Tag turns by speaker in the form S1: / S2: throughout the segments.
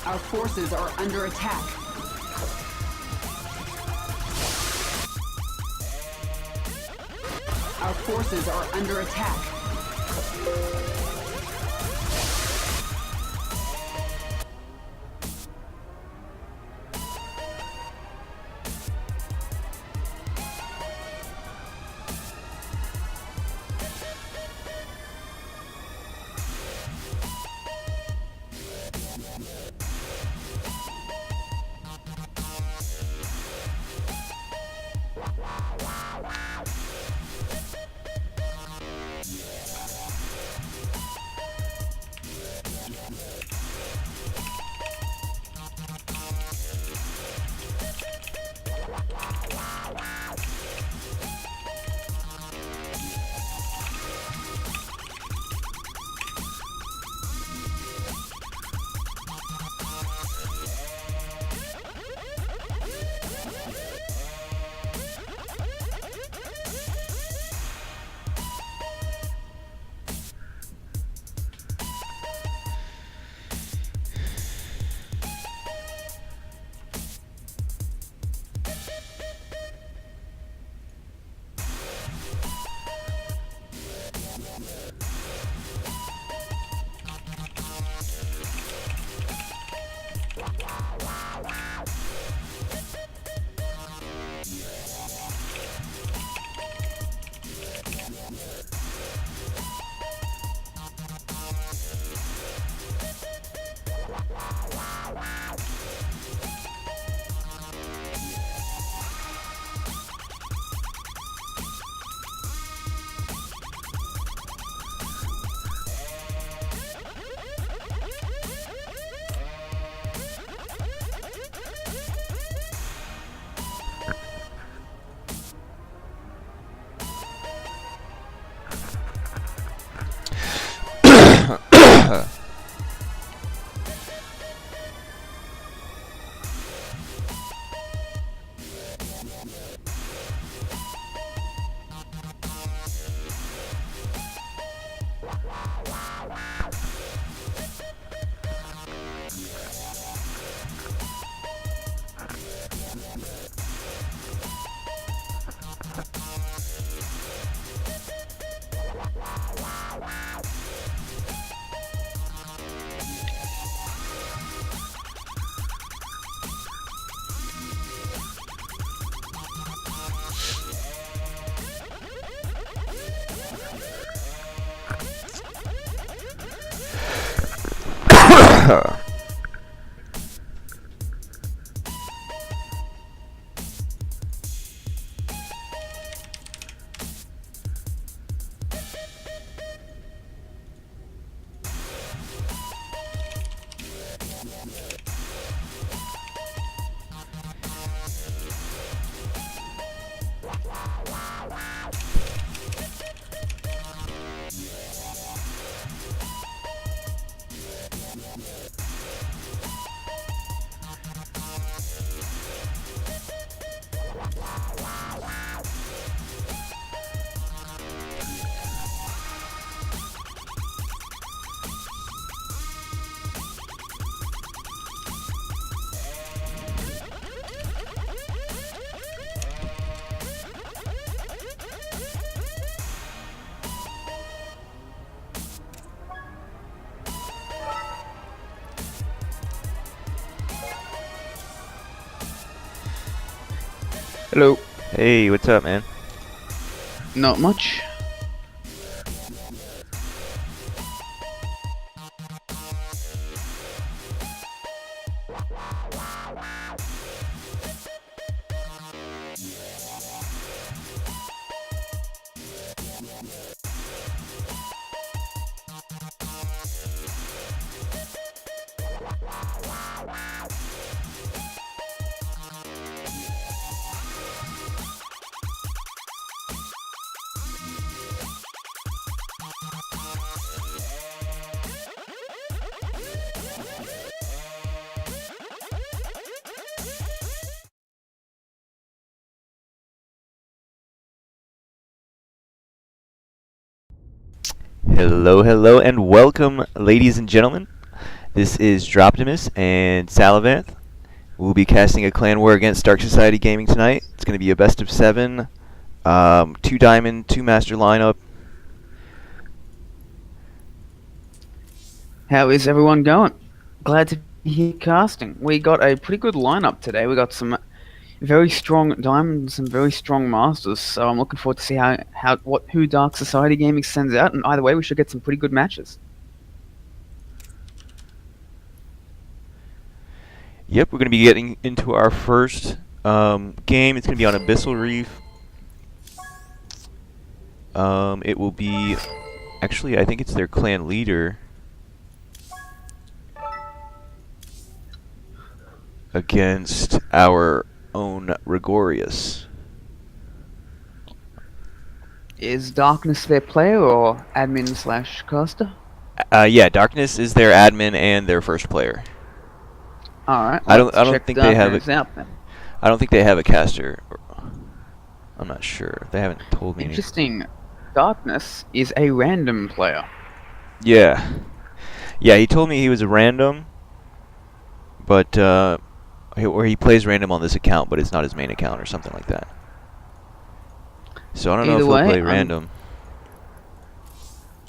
S1: Our forces are under attack. Our forces are under attack.
S2: Hello.
S3: Hey, what's up, man?
S2: Not much.
S3: Hello, hello, and welcome, ladies and gentlemen. This is Droptimus and Salavanth. We'll be casting a clan war against Dark Society Gaming tonight. It's going to be a best of 7, 2 diamond, 2 master lineup.
S4: How is everyone going? Glad to be here casting. We got a pretty good lineup today. We got some very strong diamonds and very strong masters. So I'm looking forward to see who Dark Society Gaming sends out. And either way, we should get some pretty good matches.
S3: Yep, we're going to be getting into our first game. It's going to be on Abyssal Reef. It will be... Actually, I think it's their clan leader. Against our own Rigorious.
S4: Is Darkness their player or admin / caster?
S3: Yeah, Darkness is their admin and their first player.
S4: Alright,
S3: I don't think they have I don't think they have a caster. I'm not sure. They haven't told me.
S4: Interesting. Darkness is a random player.
S3: Yeah. Yeah, he told me he was a random, but or he plays random on this account, but it's not his main account or something like that. So I don't know if he'll play random.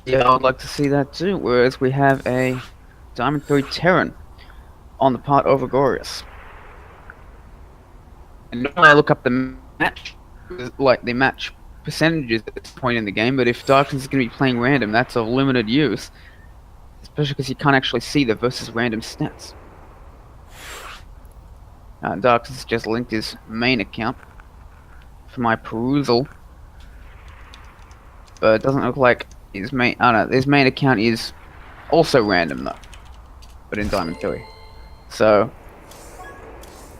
S4: Yeah, I'd like to see that too. Whereas we have a Diamond 3 Terran on the part of Rigorious. And normally I look up the match, like the match percentages at this point in the game, but if Darkness is going to be playing random, that's of limited use. Especially because you can't actually see the versus random stats. Darkness just linked his main account for my perusal. But it doesn't look like his main... Oh no, his main account is also random though. But in Diamond 3. So,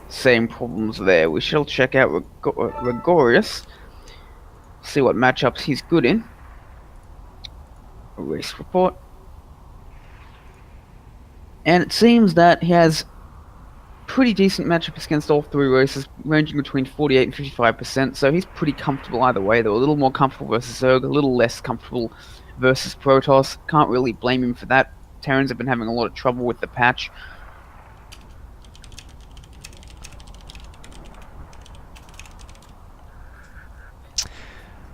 S4: same problems there. We shall check out Rigorious. See what matchups he's good in. A race report. And it seems that he has pretty decent matchups against all 3 races, ranging between 48 and 55%, so he's pretty comfortable either way. They're a little more comfortable versus Zerg, a little less comfortable versus Protoss. Can't really blame him for that. Terrans have been having a lot of trouble with the patch.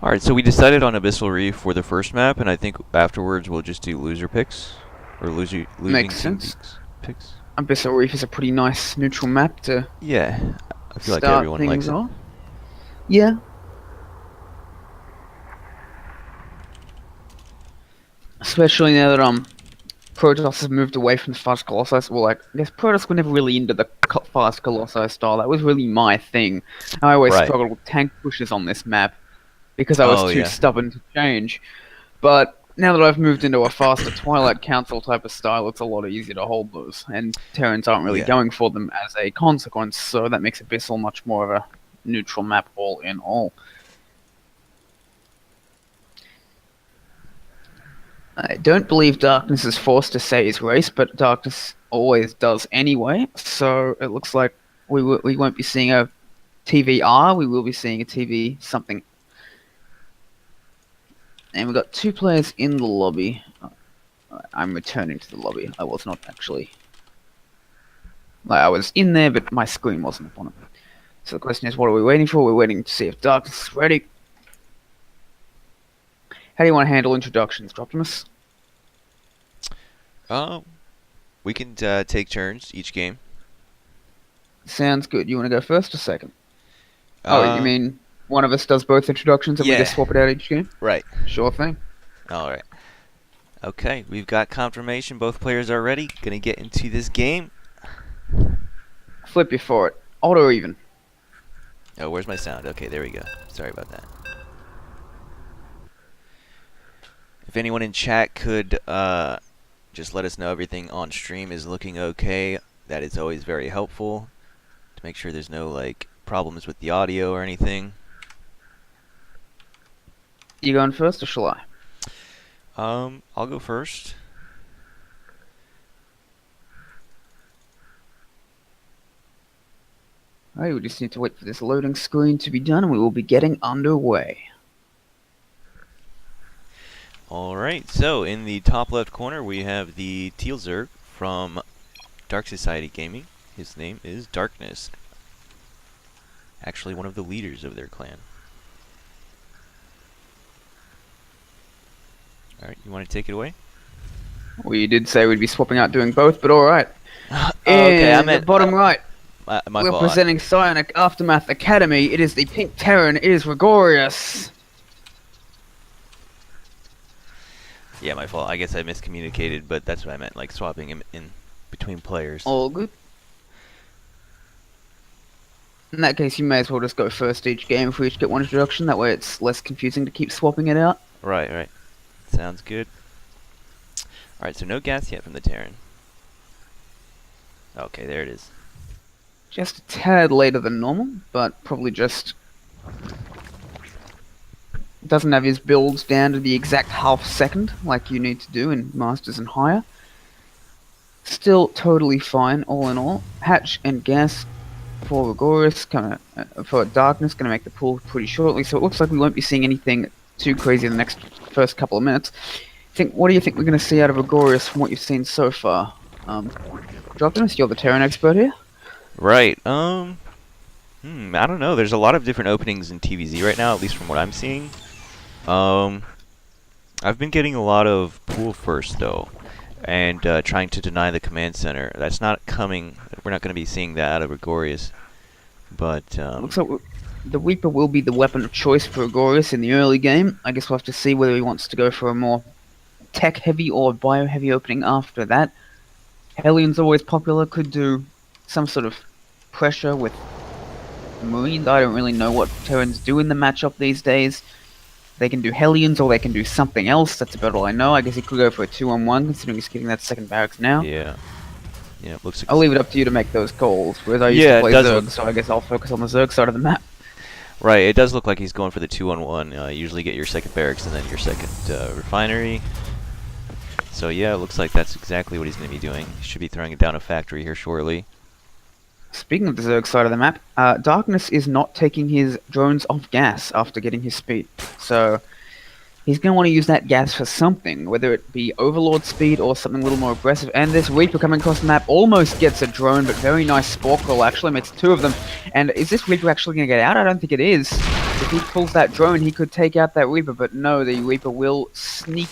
S3: Alright, so we decided on Abyssal Reef for the first map, and I think afterwards we'll just do loser picks. Or losing
S4: Makes sense.
S3: Picks.
S4: Abyssal Reef is a pretty nice neutral map to
S3: Yeah, I feel like
S4: start
S3: everyone
S4: things
S3: likes it.
S4: off. Yeah. Especially now that Protoss has moved away from the fast Colossi. Well, like, I guess Protoss were never really into the fast Colossi style. That was really my thing. I always struggled with tank pushes on this map because I was too stubborn to change. But now that I've moved into a faster Twilight Council type of style, it's a lot easier to hold those. And Terrans aren't really going for them as a consequence, so that makes Abyssal much more of a neutral map all in all. I don't believe Darkness is forced to say his race, but Darkness always does anyway, so it looks like we won't be seeing a TVR, we will be seeing a TV something. And we've got 2 players in the lobby. I'm returning to the lobby. I was not actually... I was in there, but my screen wasn't up on it. So the question is, what are we waiting for? We're waiting to see if Darkness is ready. How do you want to handle introductions, Droptimus?
S3: We can take turns each game.
S4: Sounds good. You want to go first or second? Oh, you mean one of us does both introductions and we just swap it out each game?
S3: Right.
S4: Sure thing.
S3: Alright. Okay, we've got confirmation. Both players are ready. Gonna get into this game.
S4: Flip you for it. Odd or even?
S3: Oh, where's my sound? Okay, there we go. Sorry about that. If anyone in chat could just let us know everything on stream is looking okay, that is always very helpful to make sure there's no like problems with the audio or anything.
S4: You going first or shall I?
S3: I'll go first.
S4: Alright, we just need to wait for this loading screen to be done and we will be getting underway.
S3: Alright, so in the top left corner we have the Teal Zerg from Dark Society Gaming. His name is Darkness. Actually, one of the leaders of their clan. Alright, you want to take it away?
S4: Well, you did say we'd be swapping out doing both, but alright.
S3: Okay, I
S4: In
S3: meant
S4: the bottom right,
S3: my fault.
S4: representing Psionic Aftermath Academy, it is the Pink Terran, it is Gregorius.
S3: Yeah, my fault. I guess I miscommunicated, but that's what I meant, like swapping him in between players.
S4: All good. In that case, you may as well just go first each game if we each get one introduction. That way it's less confusing to keep swapping it out.
S3: Right. Sounds good. Alright, so no gas yet from the Terran. Okay, there it is.
S4: Just a tad later than normal, but probably just doesn't have his builds down to the exact half second like you need to do in Masters and higher. Still totally fine, all in all. Hatch and gas for Gregorius, for Darkness, going to make the pull pretty shortly, so it looks like we won't be seeing anything too crazy in the next first couple of minutes. What do you think we're going to see out of Gregorius from what you've seen so far? Darkness, you're the Terran expert here.
S3: Right. I don't know. There's a lot of different openings in TVZ right now, at least from what I'm seeing. I've been getting a lot of pool first though, and trying to deny the command center. That's not coming. We're not going to be seeing that out of Gregorius. But
S4: looks like the Reaper will be the weapon of choice for Gregorius in the early game. I guess we'll have to see whether he wants to go for a more tech-heavy or bio-heavy opening after that. Helion's always popular. Could do some sort of pressure with Marines. I don't really know what Terrans do in the matchup these days. They can do Hellions or they can do something else. That's about all I know. I guess he could go for a 2-on-1 considering he's getting that second barracks now.
S3: yeah, looks like
S4: I'll leave it up to you to make those calls. Whereas I used to play Zerg, so I guess I'll focus on the Zerg side of the map.
S3: right. It does look like he's going for the 2-on-1. Usually get your second barracks and then your second refinery. So yeah, it looks like that's exactly what he's going to be doing. He should be throwing down a factory here shortly.
S4: Speaking of the Zerg side of the map, Darkness is not taking his drones off gas after getting his speed. So he's going to want to use that gas for something, whether it be Overlord speed or something a little more aggressive. And this Reaper coming across the map almost gets a drone, but very nice spore crawl, actually makes two of them. And is this Reaper actually going to get out? I don't think it is. If he pulls that drone, he could take out that Reaper, but no, the Reaper will sneak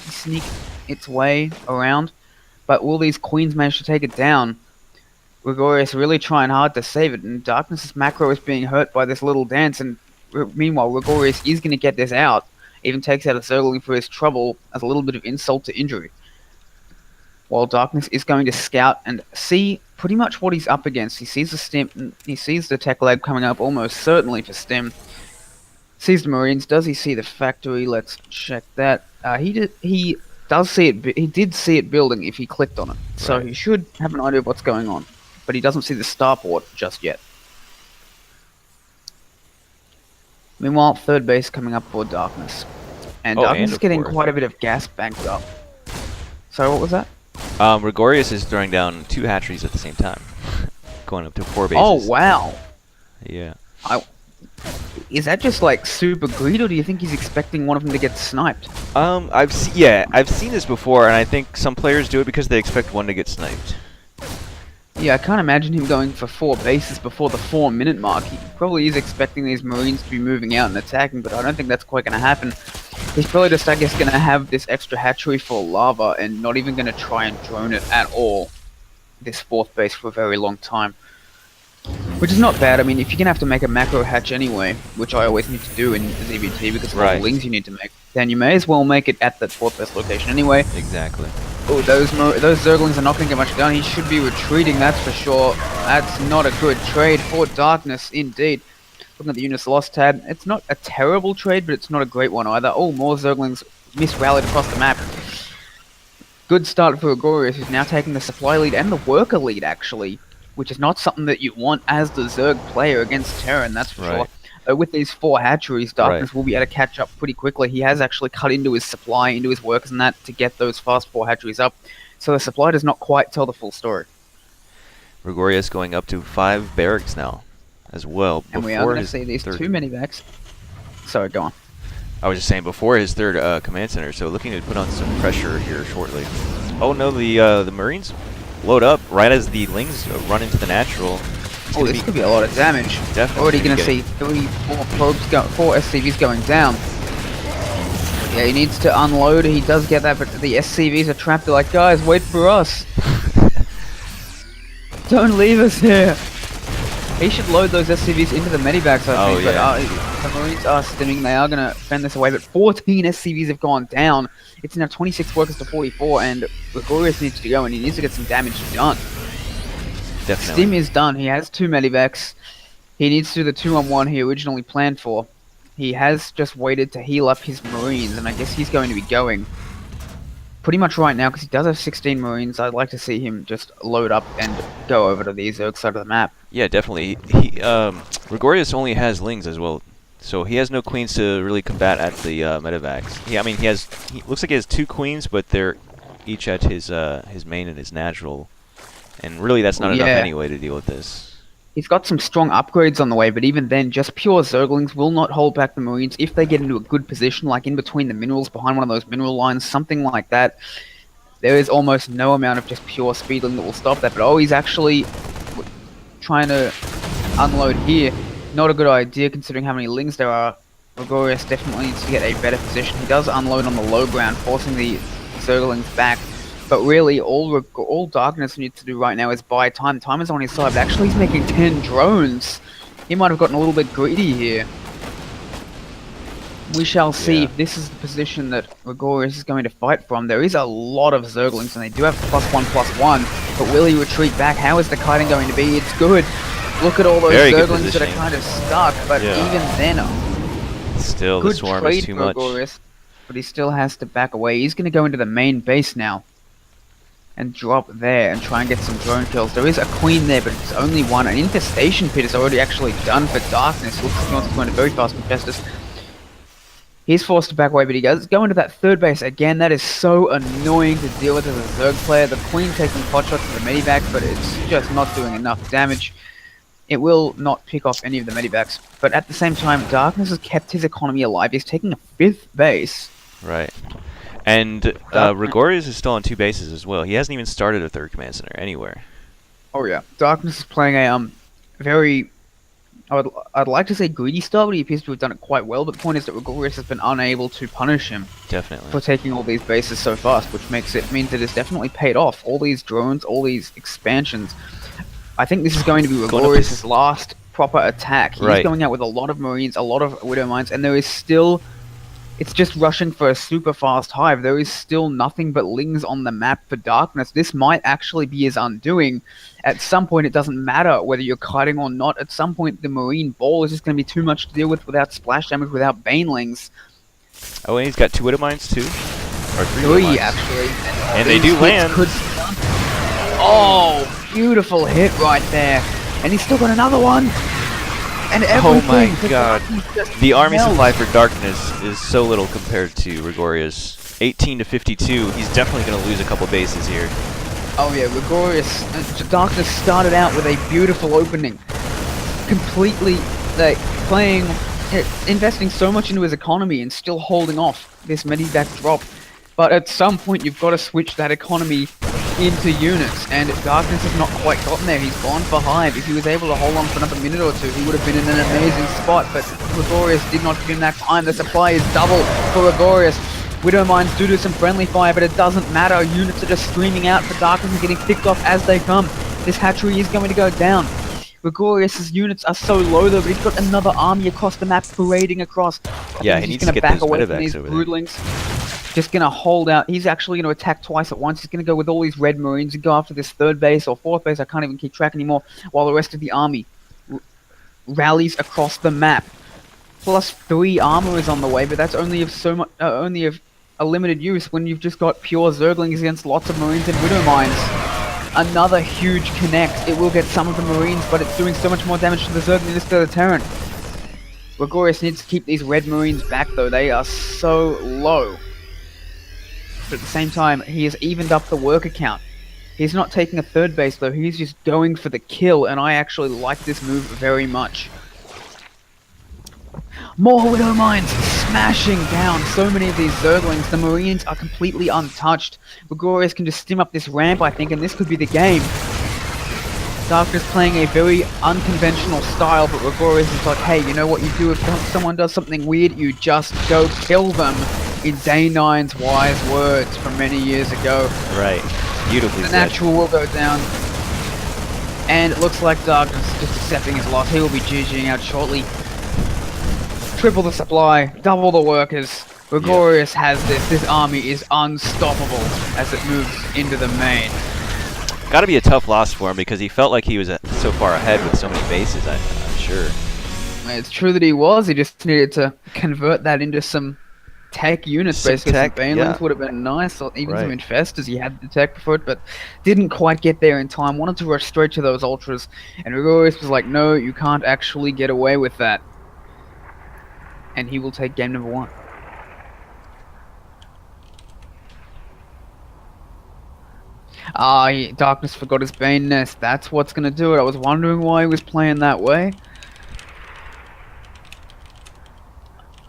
S4: its way around. But will these Queens manage to take it down? Gregorius really trying hard to save it, and Darkness's macro is being hurt by this little dance, and meanwhile Gregorius is going to get this out, even takes out a Zergling for his trouble as a little bit of insult to injury. While Darkness is going to scout and see pretty much what he's up against. He sees the stim, he sees the tech lab coming up almost certainly for stim. Sees the Marines. Does he see the factory? Let's check that. He did see it building if he clicked on it, so
S3: Right.
S4: he should have an idea of what's going on. But he doesn't see the starport just yet. Meanwhile, third base coming up for Darkness. And Darkness
S3: and
S4: is
S3: of
S4: getting
S3: course.
S4: quite a bit of gas banked up. So what was that?
S3: Gregorius is throwing down 2 hatcheries at the same time, going up to 4 bases.
S4: Oh, wow.
S3: Yeah.
S4: Is that just like super greed, or do you think he's expecting one of them to get sniped?
S3: I've seen this before, and I think some players do it because they expect one to get sniped.
S4: Yeah, I can't imagine him going for 4 bases before the 4-minute mark. He probably is expecting these Marines to be moving out and attacking, but I don't think that's quite going to happen. He's probably just, I guess, going to have this extra hatchery for lava and not even going to try and drone it at all, this 4th base, for a very long time. Which is not bad. I mean, if you're going to have to make a macro hatch anyway, which I always need to do in ZBT because of all the links you need to make, then you may as well make it at the 4th base location anyway.
S3: Exactly.
S4: Oh, those Zerglings are not going to get much done. He should be retreating, that's for sure. That's not a good trade for Darkness, indeed. Looking at the units lost tab, it's not a terrible trade, but it's not a great one either. Oh, more Zerglings misrallied across the map. Good start for Gregorius, who's now taking the supply lead and the worker lead, actually, which is not something that you want as the Zerg player against Terran, that's for sure. With these 4 hatcheries, Darkness will be able to catch up pretty quickly. He has actually cut into his supply, into his workers and that, to get those fast 4 hatcheries up. So the supply does not quite tell the full story.
S3: Gregorius going up to 5 barracks now, as well.
S4: And we are going to see these 2 minivacs. Sorry, go on.
S3: I was just saying, before his 3rd command center, so looking to put on some pressure here shortly. Oh no, the Marines load up right as the Lings run into the natural.
S4: Oh, this could be a lot of damage.
S3: Definitely
S4: Already
S3: gonna
S4: going to see 4 SCVs going down. Yeah, he needs to unload. He does get that, but the SCVs are trapped. They're like, guys, wait for us. Don't leave us here. He should load those SCVs into the medivacs, I think.
S3: Yeah.
S4: But the Marines are stimming. They are going to fend this away. But 14 SCVs have gone down. It's now 26 workers to 44, and Gregorius needs to go, and he needs to get some damage done.
S3: Definitely.
S4: Stim is done. He has 2 medivacs. He needs to do the 2-on-1 he originally planned for. He has just waited to heal up his Marines, and I guess he's going to be going pretty much right now, because he does have 16 Marines. I'd like to see him just load up and go over to the Zerg side of the map.
S3: Yeah, definitely. Gregorius only has Lings as well, so he has no Queens to really combat at the medivacs. Yeah, I mean, he looks like he has 2 Queens, but they're each at his main and his natural. And really, that's not enough anyway to deal with this.
S4: He's got some strong upgrades on the way, but even then, just pure Zerglings will not hold back the Marines if they get into a good position, like in between the minerals, behind one of those mineral lines, something like that. There is almost no amount of just pure speedling that will stop that, but oh, he's actually trying to unload here. Not a good idea considering how many Lings there are. Gregorius definitely needs to get a better position. He does unload on the low ground, forcing the Zerglings back. But really, all Darkness needs to do right now is buy time. Time is on his side, but actually he's making 10 drones. He might have gotten a little bit greedy here. We shall see if this is the position that Gregorius is going to fight from. There is a lot of Zerglings, and they do have +1/+1. But will he retreat back? How is the kiting going to be? It's good. Look at all those Zerglings that are kind of stuck, but even then,
S3: still,
S4: good
S3: the swarm
S4: trade
S3: is too
S4: for
S3: much.
S4: Gregorius, but he still has to back away. He's going to go into the main base now and drop there and try and get some drone kills. There is a Queen there, but it's only one. An Infestation Pit is already actually done for Darkness. Looks like he wants to go into very fast Infestus. He's forced to back away, but he does go into that third base. Again, that is so annoying to deal with as a Zerg player. The Queen taking pot shots to the medivac, but it's just not doing enough damage. It will not pick off any of the medivacs. But at the same time, Darkness has kept his economy alive. He's taking a 5th base.
S3: Right. And Gregorius is still on 2 bases as well. He hasn't even started a 3rd command center anywhere.
S4: Oh yeah, Darkness is playing a very, I'd like to say greedy style, but he appears to have done it quite well. But the point is that Gregorius has been unable to punish him for taking all these bases so fast, which means it has definitely paid off. All these drones, all these expansions. I think this is going to be Gregorius' last proper attack. He's going out with a lot of Marines, a lot of Widow Mines, and there is still. It's just rushing for a super fast hive. There is still nothing but Lings on the map for Darkness. This might actually be his undoing. At some point, it doesn't matter whether you're kiting or not. At some point, the Marine ball is just going to be too much to deal with without splash damage, without Banelings.
S3: Oh, and he's got 2 Widow Mines too? Or 3
S4: actually.
S3: And they do land.
S4: Oh, beautiful hit right there. And he's still got another one. And
S3: oh my god. The army supply for Darkness is so little compared to Gregorius. 18 to 52. He's definitely going to lose a couple bases here.
S4: Oh yeah, Gregorius. Darkness started out with a beautiful opening. Completely investing so much into his economy and still holding off this medivac drop. But at some point you've got to switch that economy into units, and Darkness has not quite gotten there. He's gone for Hive. If he was able to hold on for another minute or 2, he would have been in an amazing spot, but Gregorius did not give him that time. The supply is double for Gregorius. Widow Mines do some friendly fire, but it doesn't matter. Units are just streaming out for Darkness and getting picked off as they come. This hatchery is going to go down. Gregorius' units are so low though, but he's got another army across the map parading across.
S3: Yeah, he needs to get those medivacs over there.
S4: Broodlings. Just going to hold out. He's actually going to attack twice at once. He's going to go with all these red Marines and go after this 3rd base or 4th base. I can't even keep track anymore. While the rest of the army rallies across the map. Plus 3 armor is on the way, but that's only of a limited use when you've just got pure Zerglings against lots of Marines and Widow Mines. Another huge connect. It will get some of the Marines, but it's doing so much more damage to the Zerg than it is to the Terran. Gregorius needs to keep these red Marines back though. They are so low. But at the same time, he has evened up the worker count. He's not taking a 3rd base though, he's just going for the kill, and I actually like this move very much. More Widow Mines! smashing down so many of these Zerglings. The Marines are completely untouched. Gregorius can just stim up this ramp, I think, and this could be the game. Darkness playing a very unconventional style, but Gregorius is like, hey, you know what you do if someone does something weird? You just go kill them, in Day 9's wise words from many years ago.
S3: Right. Beautifully
S4: The
S3: said.
S4: natural will go down. And it looks like Darkness is just accepting his loss. He will be GGing out shortly. Triple the supply, double the workers. Gregorius has this. This army is unstoppable as it moves into the main.
S3: Got to be a tough loss for him because he felt like he was so far ahead with so many bases, I'm sure.
S4: It's true that he was. He just needed to convert that into some tech units.
S3: Some
S4: Basically,
S3: tech,
S4: some Banelings
S3: yeah.
S4: would have been nice, or even
S3: Right.
S4: some Infestors. He had the tech before it, but didn't quite get there in time. Wanted to rush straight to those Ultras, and Gregorius was like, no, you can't actually get away with that. And he will take game number 1. Darkness forgot his Bane Nest. That's what's gonna do it. I was wondering why he was playing that way.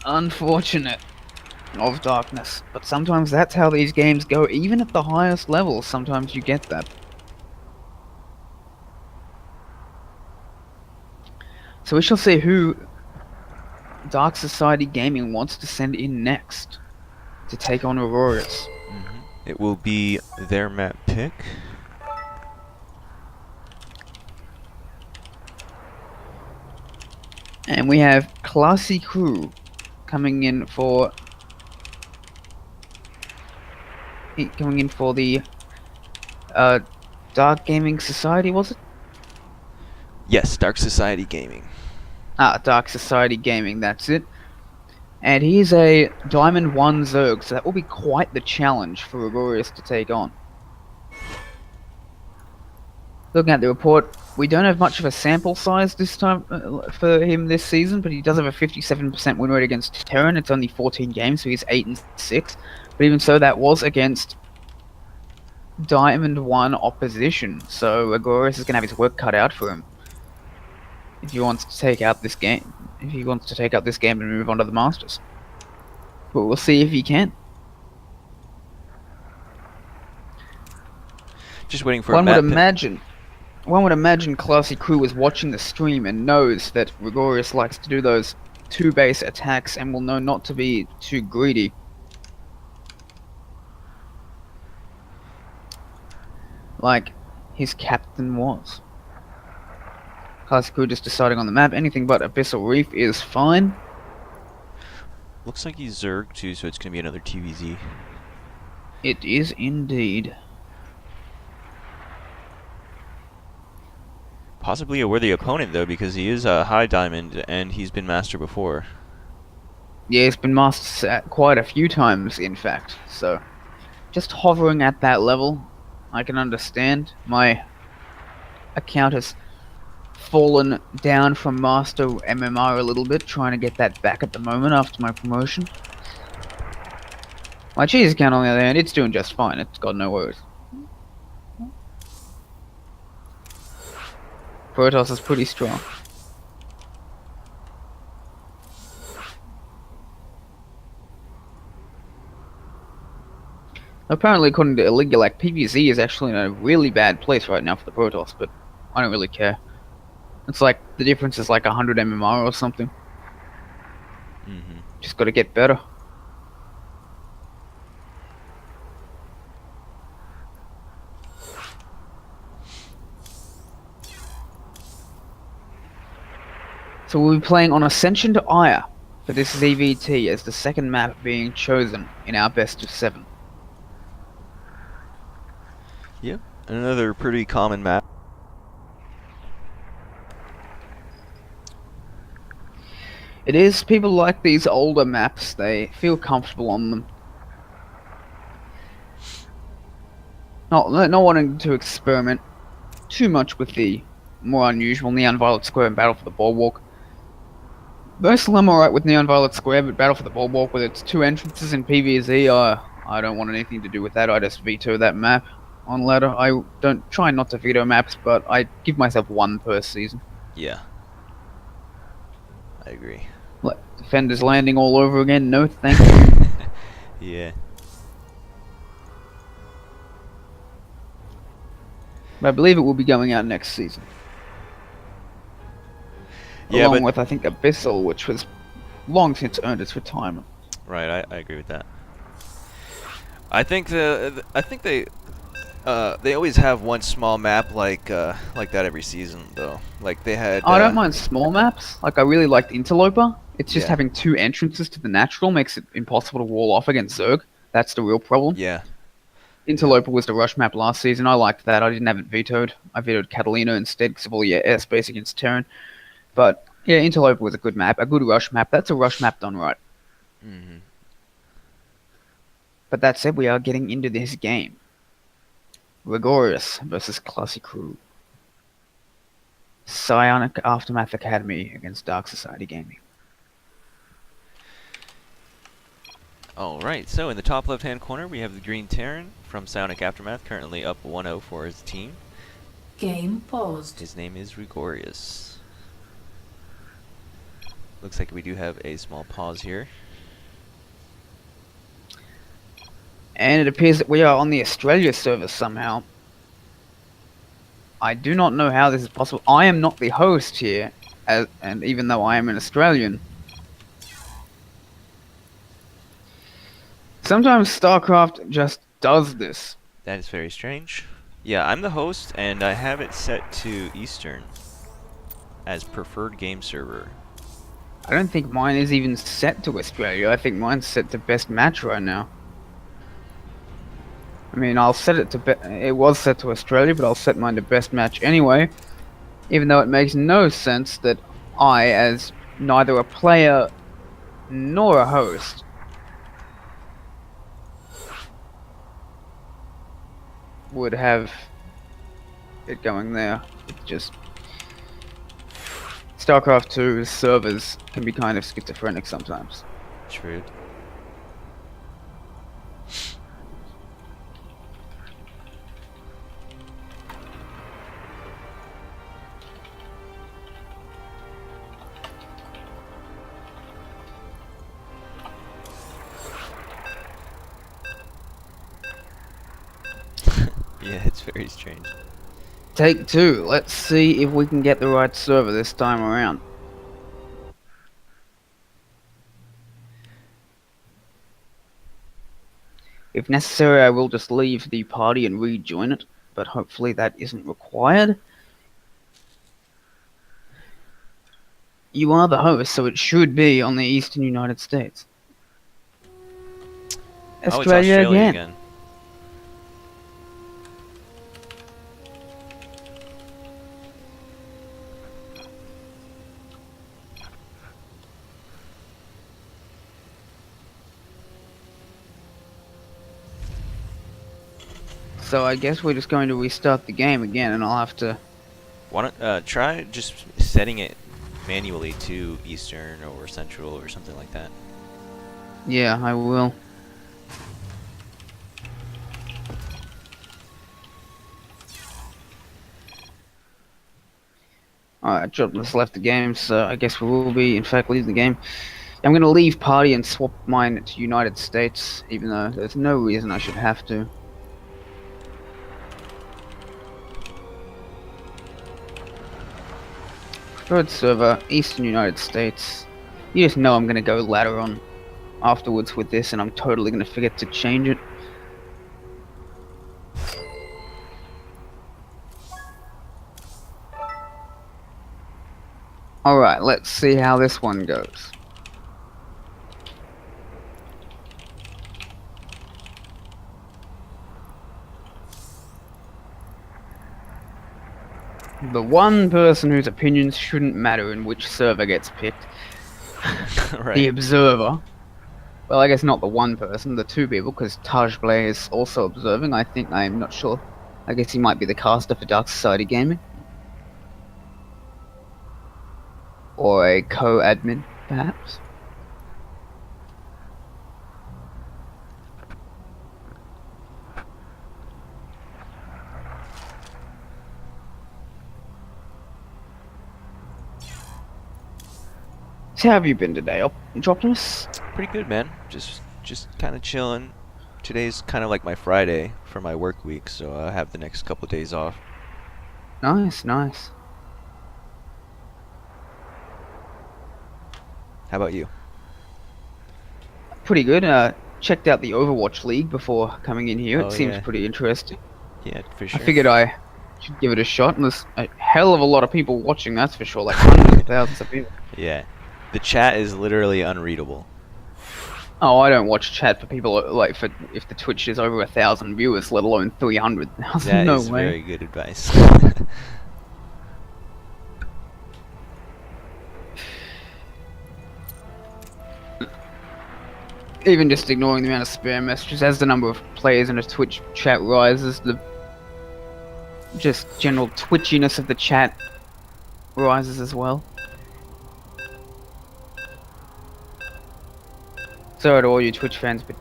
S4: Unfortunate of Darkness. But sometimes that's how these games go. Even at the highest levels, sometimes you get that. So we shall see who Dark Society Gaming wants to send in next to take on Aurorius.
S3: It will be their map pick.
S4: And we have Classy Crew coming in for the Dark Gaming Society, was it?
S3: Yes, Dark Society Gaming.
S4: Dark Society Gaming, that's it. And he's a Diamond 1 Zerg, so that will be quite the challenge for Gregorius to take on. Looking at the report, we don't have much of a sample size this time for him this season, but he does have a 57% win rate against Terran. It's only 14 games, so he's 8-6. But even so, that was against Diamond 1 opposition, so Gregorius is going to have his work cut out for him if he wants to take out this game. If he wants to take out this game and move on to the Masters. But we'll see if he can.
S3: Just waiting for
S4: One
S3: a
S4: would
S3: map pick.
S4: imagine Classy Crew was watching the stream and knows that Gregorius likes to do those 2 base attacks and will know not to be too greedy. Like his captain was. Classy Crew just deciding on the map. Anything but Abyssal Reef is fine.
S3: Looks like he's Zerg too, so it's going to be another TVZ.
S4: It is indeed.
S3: Possibly a worthy opponent though, because he is a high diamond and he's been master before.
S4: Yeah, he's been master quite a few times, in fact. So, just hovering at that level, I can understand. My account has fallen down from Master MMR a little bit, trying to get that back at the moment after my promotion. My cheese account, on the other hand, it's doing just fine. It's got no worries. Protoss is pretty strong. Apparently, according to Illigulac, PvZ is actually in a really bad place right now for the Protoss, but I don't really care. It's like, the difference is like 100 MMR or something. Just gotta get better. So we'll be playing on Ascension to Ire for this ZVT as the second map being chosen in our best of 7.
S3: Yep, another pretty common map.
S4: It is. People like these older maps. They feel comfortable on them. Not wanting to experiment too much with the more unusual Neon Violet Square and Battle for the Bulwark. Personally, I'm alright with Neon Violet Square, but Battle for the Bulwark with its 2 entrances in PvZ, I don't want anything to do with that. I just veto that map on ladder. I don't try not to veto maps, but I give myself 1 per season.
S3: Yeah. I agree.
S4: Like, defenders landing all over again. No, thank you.
S3: Yeah.
S4: But I believe it will be going out next season.
S3: Yeah,
S4: Along
S3: but
S4: with, I think, Abyssal, which was long since earned its retirement.
S3: right, I agree with that. I think they always have one small map like that every season though. Like they had
S4: I don't mind small maps. Like, I really liked Interloper. It's just
S3: yeah.
S4: having two entrances to the natural makes it impossible to wall off against Zerg. That's the real problem.
S3: Yeah.
S4: Interloper was the rush map last season. I liked that. I didn't have it vetoed. I vetoed Catalina instead because of all your airspace against Terran. But yeah, Interloper was a good map, a good rush map. That's a rush map done right.
S3: Mm-hmm.
S4: But that said, we are getting into this game. Rigorious versus Classy Crew. Psionic Aftermath Academy against Dark Society Gaming.
S3: Alright, so in the top left-hand corner, we have the Green Terran from Psionic Aftermath, currently up 1-0 for his team.
S1: Game paused.
S3: His name is Rigorious. Looks like we do have a small pause here.
S4: And it appears that we are on the Australia server somehow. I do not know how this is possible. I am not the host here, and even though I am an Australian. Sometimes StarCraft just does this.
S3: That is very strange. Yeah, I'm the host, and I have it set to Eastern as preferred game server.
S4: I don't think mine is even set to Australia. I think mine's set to best match right now. I mean, I'll set it to it was set to Australia, but I'll set mine to best match anyway. Even though it makes no sense that I, as neither a player nor a host, would have it going there. It's just StarCraft 2's servers can be kind of schizophrenic sometimes.
S3: True. Yeah, it's very strange.
S4: Take two. Let's see if we can get the right server this time around. If necessary, I will just leave the party and rejoin it, but hopefully that isn't required. You are the host, so it should be on the Eastern United States.
S3: Oh, it's Australia again.
S4: So I guess we're just going to restart the game again, and I'll have to...
S3: Why don't try just setting it manually to Eastern or Central or something like that.
S4: Yeah, I will. Alright, Jobless left the game, so I guess we will be, in fact, leaving the game. I'm going to leave party and swap mine to United States, even though there's no reason I should have to. Preferred server, Eastern United States. You just know I'm going to go ladder on afterwards with this, and I'm totally going to forget to change it. Alright, let's see how this one goes. The one person whose opinions shouldn't matter in which server gets picked.
S3: Right.
S4: The observer. Well, I guess not the one person, the two people, because Tajblay is also observing. I'm not sure. I guess he might be the caster for Dark Society Gaming. Or a co-admin, perhaps. So how have you been today, Optimus?
S3: Pretty good, man. Just kind of chilling. Today's kind of like my Friday for my work week, so I have the next couple of days off.
S4: Nice, nice.
S3: How about you?
S4: Pretty good. Checked out the Overwatch League before coming in here.
S3: Oh,
S4: It seems
S3: yeah.
S4: pretty interesting.
S3: Yeah, for
S4: I
S3: sure.
S4: figured I should give it a shot, and there's a hell of a lot of people watching, that's for sure. Like hundreds of thousands of people.
S3: Yeah. The chat is literally unreadable.
S4: Oh, I don't watch chat for people like for if the Twitch is over 1,000 viewers, let alone 300,000.
S3: That
S4: No
S3: is
S4: way.
S3: very good advice.
S4: Even just ignoring the amount of spam messages, as the number of players in a Twitch chat rises, the just general twitchiness of the chat rises as well. Sorry to all you Twitch fans, but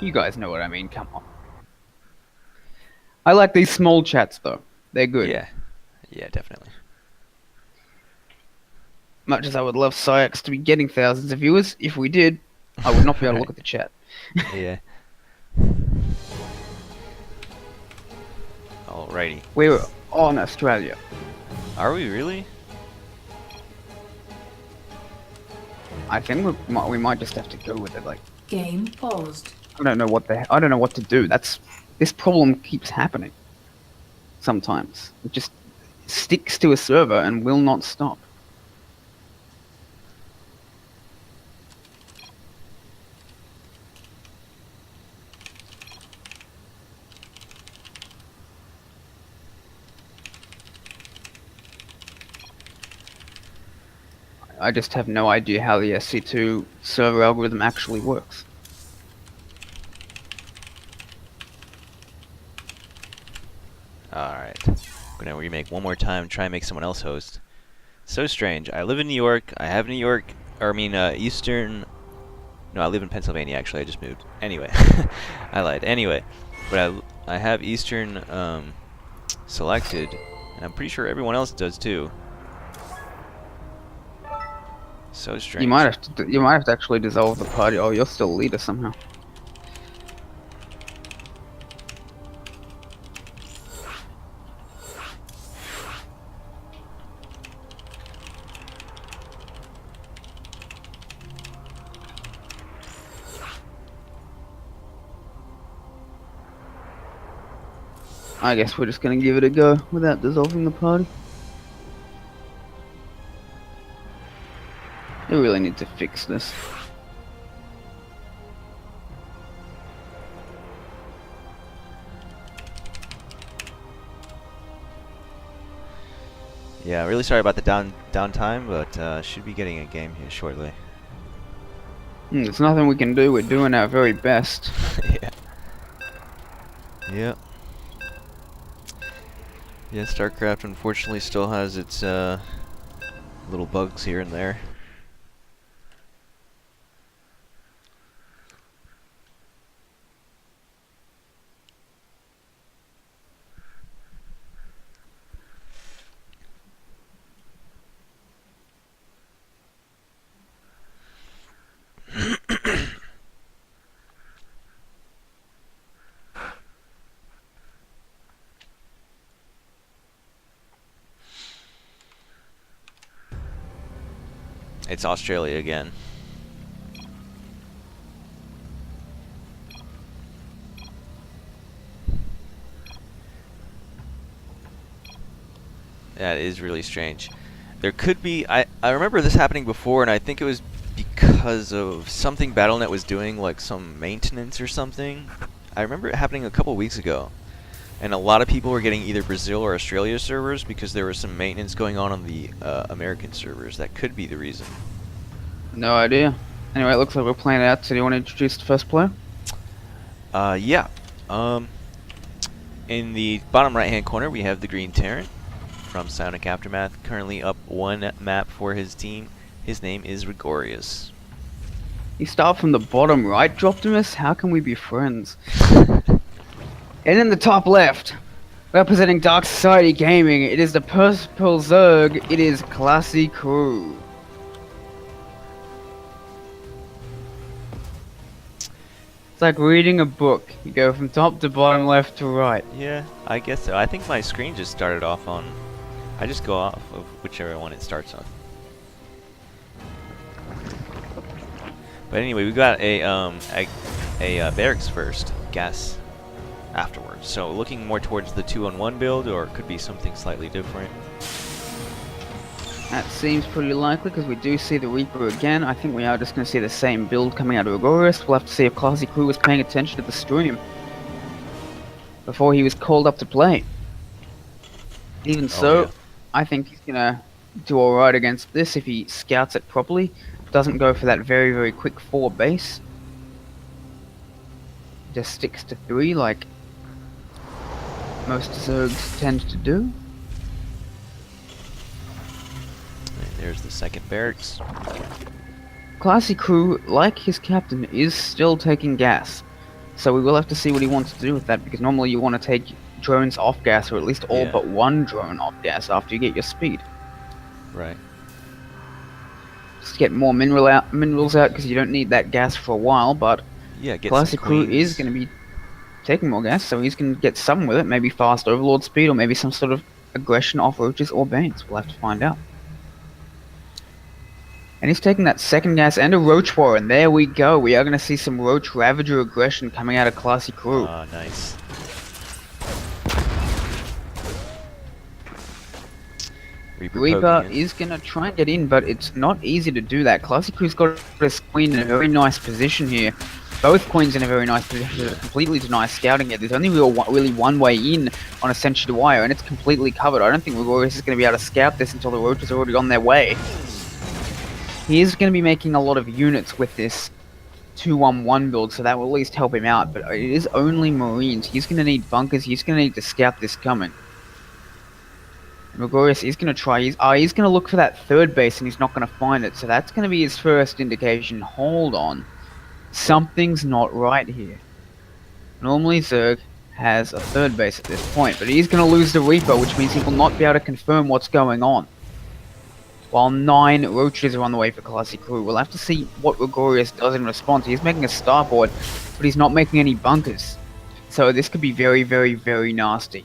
S4: you guys know what I mean, come on. I like these small chats though, they're good.
S3: Yeah. Yeah, definitely.
S4: Much as I would love Psyx to be getting thousands of viewers, if we did, I would not be able to look at the chat.
S3: Yeah. Alrighty.
S4: We're on Australia.
S3: Are we really?
S4: I think we might just have to go with it. Like,
S1: Game paused.
S4: I don't know what to do. This problem keeps happening. Sometimes it just sticks to a server and will not stop. I just have no idea how the SC2 server algorithm actually works.
S3: Alright. I'm gonna remake one more time, try and make someone else host. So strange. I live in New York, I have New York, or I mean Eastern... No, I live in Pennsylvania actually, I just moved. Anyway. I lied. Anyway. But I have Eastern selected, and I'm pretty sure everyone else does too. So strange.
S4: You might have to actually dissolve the party. Oh, you're still leader somehow. I guess we're just gonna give it a go without dissolving the party. We really need to fix this.
S3: Yeah, really sorry about the downtime, but should be getting a game here shortly.
S4: There's nothing we can do. We're doing our very best.
S3: Yeah. Yep. Yeah, StarCraft unfortunately still has its little bugs here and there. It's Australia again. That is really strange. There could be... I remember this happening before, and I think it was because of something BattleNet was doing, like some maintenance or something. I remember it happening a couple weeks ago. And a lot of people were getting either Brazil or Australia servers because there was some maintenance going on the American servers. That could be the reason.
S4: No idea. Anyway, it looks like we're playing it out. So do you want to introduce the first player?
S3: Yeah. In the bottom right-hand corner, we have the Green Terran from Psionic Aftermath, currently up one map for his team. His name is Rigorious.
S4: You start from the bottom right, Optimus? How can we be friends? And in the top left, representing Dark Society Gaming, it is the Purple Zerg, it is Classy Crew. like reading a book. You go from top to bottom, left to right.
S3: Yeah, I guess so. I think my screen just started off on... I just go off of whichever one it starts on. But anyway, we got a barracks first, gas afterwards. So looking more towards the 2-on-1 build, or it could be something slightly different.
S4: That seems pretty likely because we do see the Reaper again. I think we are just going to see the same build coming out of Agorius. We'll have to see if Classy Crew was paying attention to the stream before he was called up to play. Even so,
S3: yeah.
S4: I think he's going to do alright against this if he scouts it properly. Doesn't go for that very, very quick 4 base. Just sticks to 3 like most Zergs tend to do.
S3: There's the second barracks.
S4: Classy Crew, like his captain, is still taking gas. So we will have to see what he wants to do with that, because normally you want to take drones off gas, or at least all but one drone off gas after you get your speed.
S3: Right.
S4: Just get more minerals out, because you don't need that gas for a while, but
S3: Yeah, get
S4: Classy
S3: some
S4: Crew
S3: queens.
S4: is going to be taking more gas, so he's going to get some with it, maybe fast overlord speed, or maybe some sort of aggression off roaches or banes. We'll have to find out. And he's taking that second gas and a Roach War, and there we go. We are going to see some Roach Ravager aggression coming out of Classy Crew.
S3: Ah, nice.
S4: Reaper is going to try and get in, but it's not easy to do that. Classy Crew's got this queen in a very nice position here. Both queens in a very nice position to completely deny scouting it. There's only really one way in on a Sentry to Wire, and it's completely covered. I don't think Rigorius is going to be able to scout this until the Roaches are already on their way. He is going to be making a lot of units with this 2-1-1 build, so that will at least help him out, but it is only Marines. He's going to need bunkers, he's going to need to scout this coming. Rigorius is going to try, he's going to look for that third base and he's not going to find it, so that's going to be his first indication. Hold on. Something's not right here. Normally Zerg has a third base at this point, but he's going to lose the Reaper, which means he will not be able to confirm what's going on. While 9 Roaches are on the way for Classy Crew. We'll have to see what Rigorius does in response. He's making a starboard, but he's not making any bunkers. So this could be very, very, very nasty.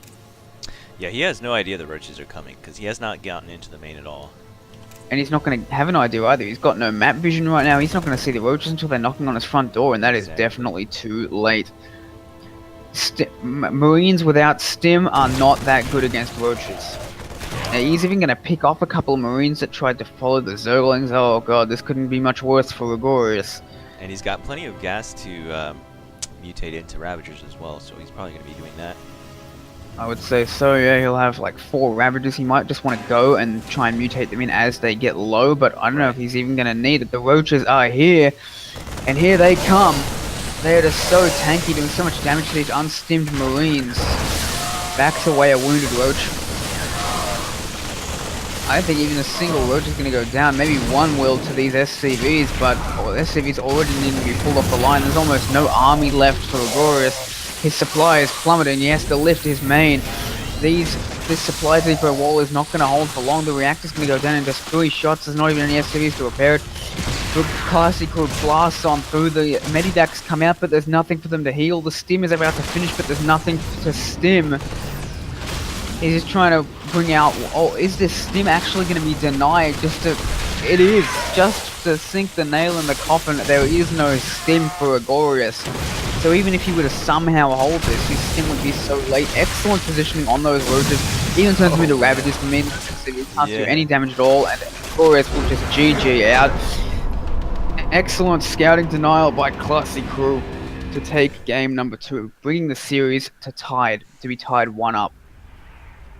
S3: Yeah, he has no idea the Roaches are coming, because he has not gotten into the main at all.
S4: And he's not going to have an idea either. He's got no map vision right now. He's not going to see the Roaches until they're knocking on his front door, and that is definitely too late. Marines without stim are not that good against Roaches. Now, he's even going to pick off a couple of Marines that tried to follow the Zerglings. Oh god, this couldn't be much worse for Rigorius.
S3: And he's got plenty of gas to mutate into Ravagers as well, so he's probably going to be doing that.
S4: I would say so, yeah. He'll have like 4 Ravagers. He might just want to go and try and mutate them in as they get low, but I don't know if he's even going to need it. The Roaches are here, and here they come. They are just so tanky, doing so much damage to these unstimmed Marines. Backs away a wounded Roach. I think even a single Roach is going to go down. Maybe one will to these SCVs, but SCVs already need to be pulled off the line. There's almost no army left for Rigorius. His supply is plummeting. He has to lift his main. This supply depot wall is not going to hold for long. The reactor's going to go down in just 3 shots. There's not even any SCVs to repair it. The Classy Crew blasts on through. The Medidacs come out, but there's nothing for them to heal. The stim is about to finish, but there's nothing to stim. He's just trying to bring out, oh, is this stim actually going to be denied it is, just to sink the nail in the coffin. There is no stim for Agorius. So even if he were to somehow hold this, his stim would be so late. Excellent positioning on those Roaches. Even turns them into Ravagers for me. He can't do any damage at all, and Agorius will just GG out. Excellent scouting denial by Classy Crew to take game number 2, bringing the series to be tied 1-up.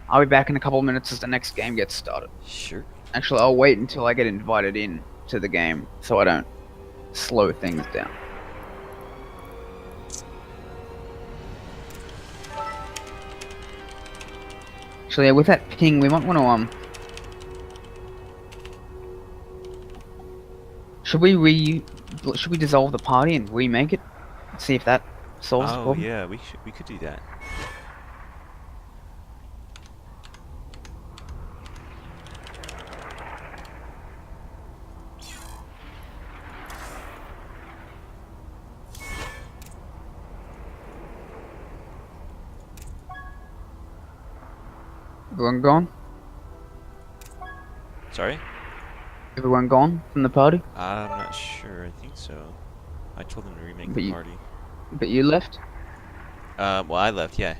S4: I'll be back in a couple of minutes as the next game gets started.
S3: Sure.
S4: Actually, I'll wait until I get invited in to the game so I don't slow things down. Actually, yeah, with that ping, we might want to should we dissolve the party and remake it? See if that solves the
S3: Oh
S4: problem.
S3: yeah, we could do that.
S4: Everyone gone?
S3: Sorry?
S4: Everyone gone from the party?
S3: I'm not sure. I think so. I told them to remake
S4: But
S3: the
S4: you-
S3: party.
S4: But you left?
S3: Well, I left, yeah.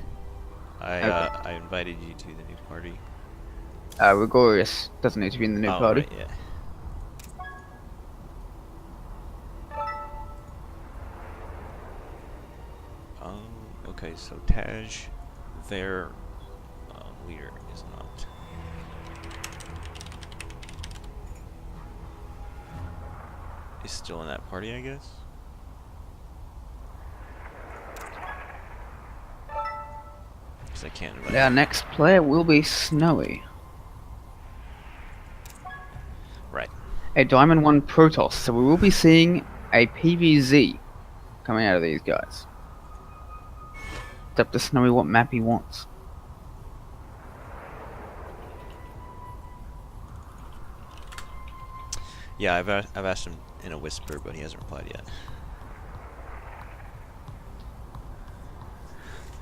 S4: Okay.
S3: I invited you to the new party.
S4: Gregorius doesn't need to be in the new
S3: Oh,
S4: party.
S3: right, yeah. Okay, so Taj, their leader, is not. Is still in that party, I guess? Because I can't invite
S4: Our
S3: him.
S4: next player will be Snowy.
S3: Right.
S4: A Diamond 1 Protoss, so we will be seeing a PVZ coming out of these guys. It's up to Snowy what map he wants.
S3: Yeah, I've asked him in a whisper, but he hasn't replied yet.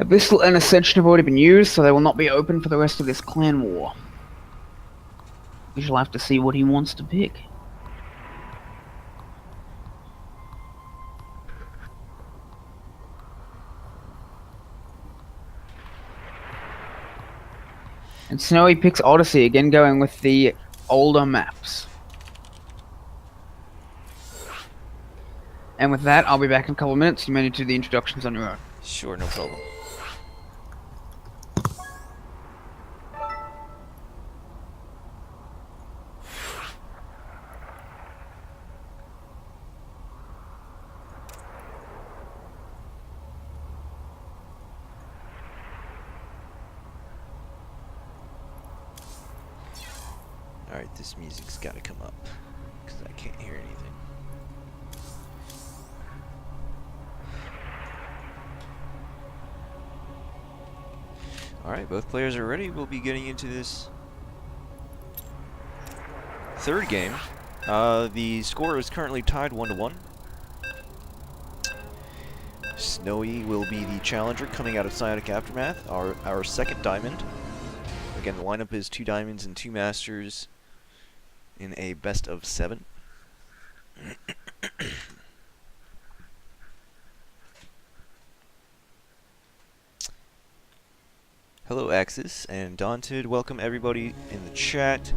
S4: Abyssal and Ascension have already been used, so they will not be open for the rest of this clan war. We shall have to see what he wants to pick. And Snowy picks Odyssey, again going with the older maps. And with that, I'll be back in a couple of minutes. You may need to do the introductions on your own.
S3: Sure, no problem. Alright, this music's gotta come up, because I can't hear anything. Alright, both players are ready. We'll be getting into this third game. The score is currently tied 1-1. Snowy will be the challenger coming out of Psionic Aftermath, our second diamond. Again, the lineup is 2 diamonds and 2 masters in a best of 7. Hello Axis and Daunted, welcome everybody in the chat.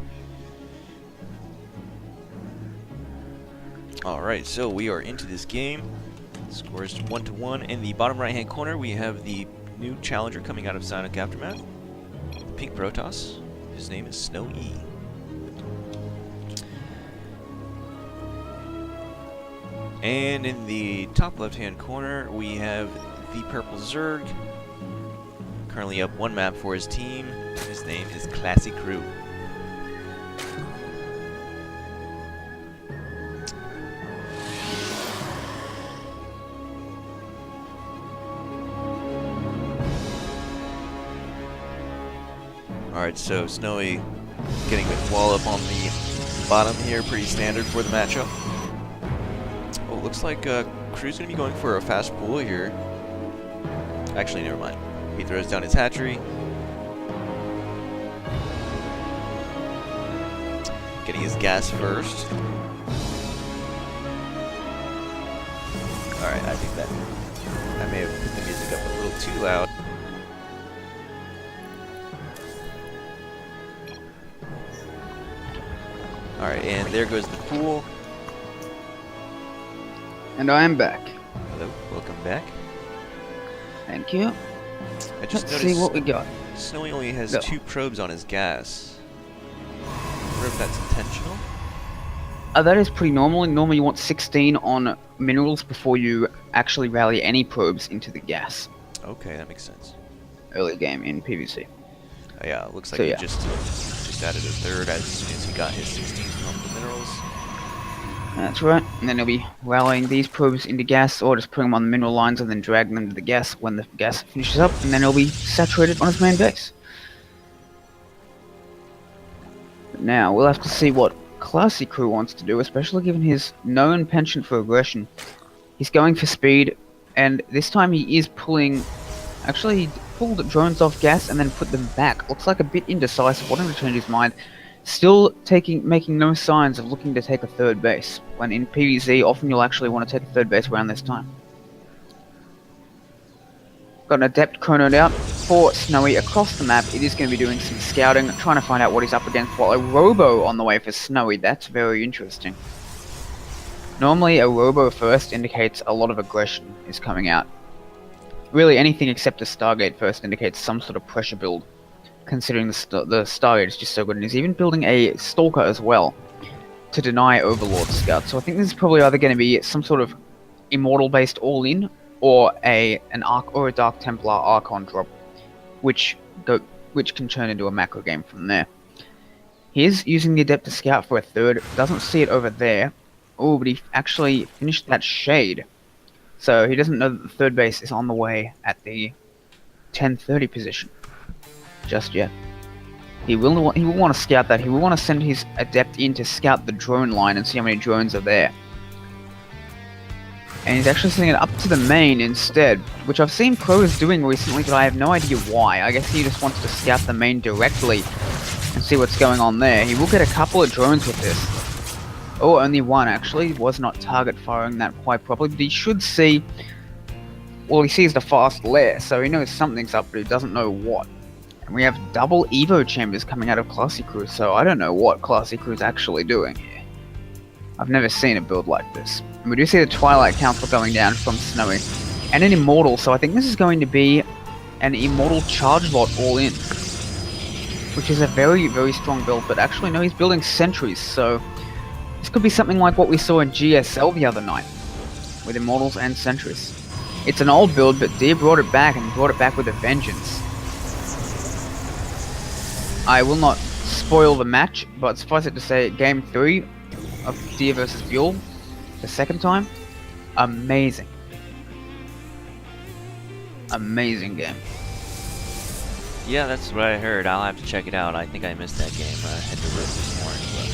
S3: Alright, so we are into this game. Score is 1-1. In the bottom right hand corner we have the new challenger coming out of Psionic Aftermath. The pink Protoss. His name is Snowy. And in the top left hand corner we have the purple Zerg. Currently up 1 map for his team. His name is Classic Crew. Alright, so Snowy getting the wall up on the bottom here, pretty standard for the matchup. Oh, looks like Crew's gonna be going for a fast pull here. Actually, never mind. He throws down his hatchery. Getting his gas first. Alright, I think that I may have put the music up a little too loud. Alright, and there goes the pool.
S4: And I am back.
S3: Hello, welcome back.
S4: Thank you.
S3: I just
S4: Let's see
S3: noticed
S4: what we got.
S3: Snowy only has
S4: Go.
S3: 2 probes on his gas. I wonder if that's intentional?
S4: That is pretty normal. Normally you want 16 on minerals before you actually rally any probes into the gas.
S3: Okay, that makes sense.
S4: Early game in PvC.
S3: Yeah, it looks like
S4: So,
S3: he
S4: yeah.
S3: just added a 3rd as soon as he got his 16 on the minerals.
S4: That's right. And then he'll be rallying these probes into gas or just putting them on the mineral lines and then dragging them to the gas when the gas finishes up, and then he'll be saturated on his main base. But now we'll have to see what Classy Crew wants to do, especially given his known penchant for aggression. He's going for speed, and this time he is pulling... Actually, he pulled drones off gas and then put them back. Looks like a bit indecisive, wanting to change his mind. Still making no signs of looking to take a third base. When in PvZ, often you'll actually want to take a third base around this time. Got an Adept chronoed out for Snowy across the map. It is going to be doing some scouting, trying to find out what he's up against, while a Robo on the way for Snowy. That's very interesting. Normally a Robo first indicates a lot of aggression is coming out. Really anything except a Stargate first indicates some sort of pressure build, considering the Stargate is just so good, and he's even building a Stalker as well to deny Overlord Scout. So I think this is probably either going to be some sort of Immortal based all-in, or an Arc or a Dark Templar Archon drop, which can turn into a macro game from there. He is using the Adept to scout for a third, doesn't see it over there. Oh, but he actually finished that Shade. So he doesn't know that the third base is on the way at the 10:30 position just yet. He will want to scout that. He will want to send his Adept in to scout the drone line and see how many drones are there. And he's actually sending it up to the main instead, which I've seen pros doing recently, but I have no idea why. I guess he just wants to scout the main directly and see what's going on there. He will get a couple of drones with this. Oh, only one actually. Was not target firing that quite properly, but he should see... Well, he sees the fast lair, so he knows something's up, but he doesn't know what. And we have double Evo chambers coming out of Classy Crew, so I don't know what Classy Crew is actually doing here. I've never seen a build like this. And we do see the Twilight Council going down from Snowy. And an Immortal, so I think this is going to be an Immortal Charge Lot all-in. Which is a very, very strong build, but actually no, he's building Sentries, so... This could be something like what we saw in GSL the other night, with Immortals and Sentries. It's an old build, but Deer brought it back, and brought it back with a vengeance. I will not spoil the match, but suffice it to say, Game 3 of Deer vs. Buell, the second time, amazing. Amazing game.
S3: Yeah, that's what I heard. I'll have to check it out. I think I missed that game. I had to work this morning. But...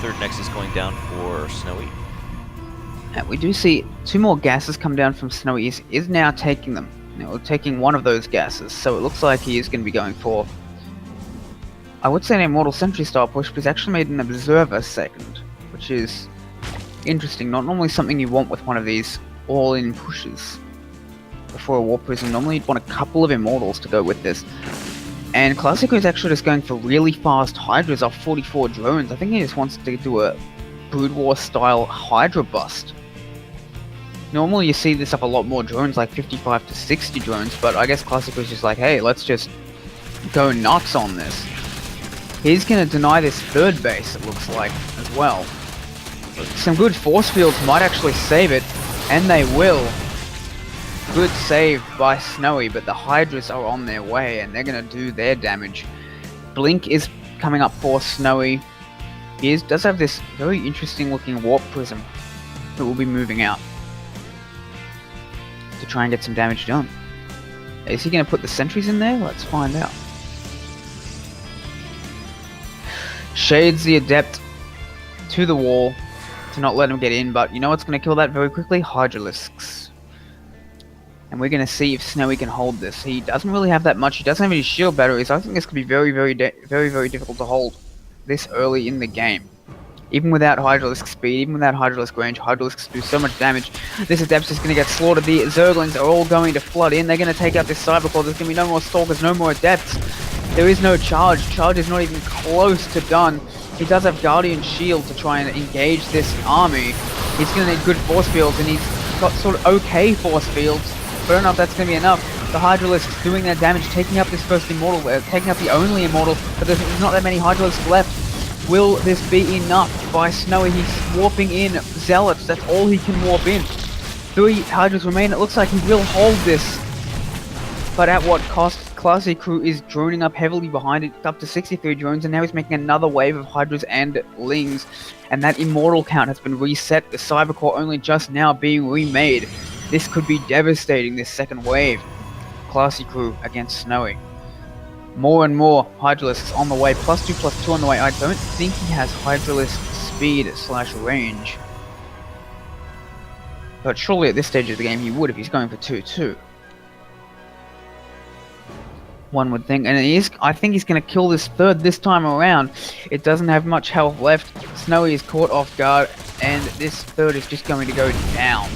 S3: Third Nexus going down for Snowy.
S4: And we do see two more gases come down from Snowy. Is now taking them. Taking one of those gases. So it looks like he is going to be going for... I would say an Immortal Sentry style push, but he's actually made an Observer second, which is interesting. Not normally something you want with one of these all-in pushes before a War Prison. Normally you'd want a couple of Immortals to go with this. And Classico is actually just going for really fast Hydras off 44 drones. I think he just wants to do a Brood War style Hydra bust. Normally you see this up a lot more drones, like 55 to 60 drones, but I guess Classico is just like, hey, let's just go nuts on this. He's going to deny this third base, it looks like, as well. Some good force fields might actually save it, and they will. Good save by Snowy, but the Hydras are on their way, and they're going to do their damage. Blink is coming up for Snowy. He does have this very interesting looking Warp Prism that will be moving out to try and get some damage done. Is he going to put the sentries in there? Let's find out. Shades the Adept to the wall to not let him get in, but you know what's going to kill that very quickly? Hydralisks. And we're going to see if Snowy can hold this. He doesn't really have that much. He doesn't have any shield batteries. I think this could be very, very difficult to hold this early in the game. Even without Hydralisk speed, even without Hydralisk range, Hydralisks do so much damage. This Adept's just going to get slaughtered. The Zerglings are all going to flood in. They're going to take out this Cybercore. There's going to be no more Stalkers, no more Adepts. There is no charge. Charge is not even close to done. He does have Guardian Shield to try and engage this army. He's going to need good force fields, and he's got sort of okay force fields. But I don't know if that's going to be enough. The Hydralisks doing their damage, taking up this first Immortal, taking up the only Immortal, but there's not that many Hydralisks left. Will this be enough by Snowy? He's warping in Zealots. That's all he can warp in. 3 Hydras remain. It looks like he will hold this. But at what cost? Classy Crew is droning up heavily behind it, up to 63 drones, and now he's making another wave of Hydras and Lings. And that Immortal count has been reset. The Cybercore only just now being remade. This could be devastating, this second wave. Classy Crew against Snowy. More and more Hydralisks on the way. +2/+2 on the way. I don't think he has Hydralisk speed / range. But surely at this stage of the game he would if he's going for 2-2. One would think, and I think he's going to kill this third this time around. It doesn't have much health left. Snowy is caught off guard, and this third is just going to go down.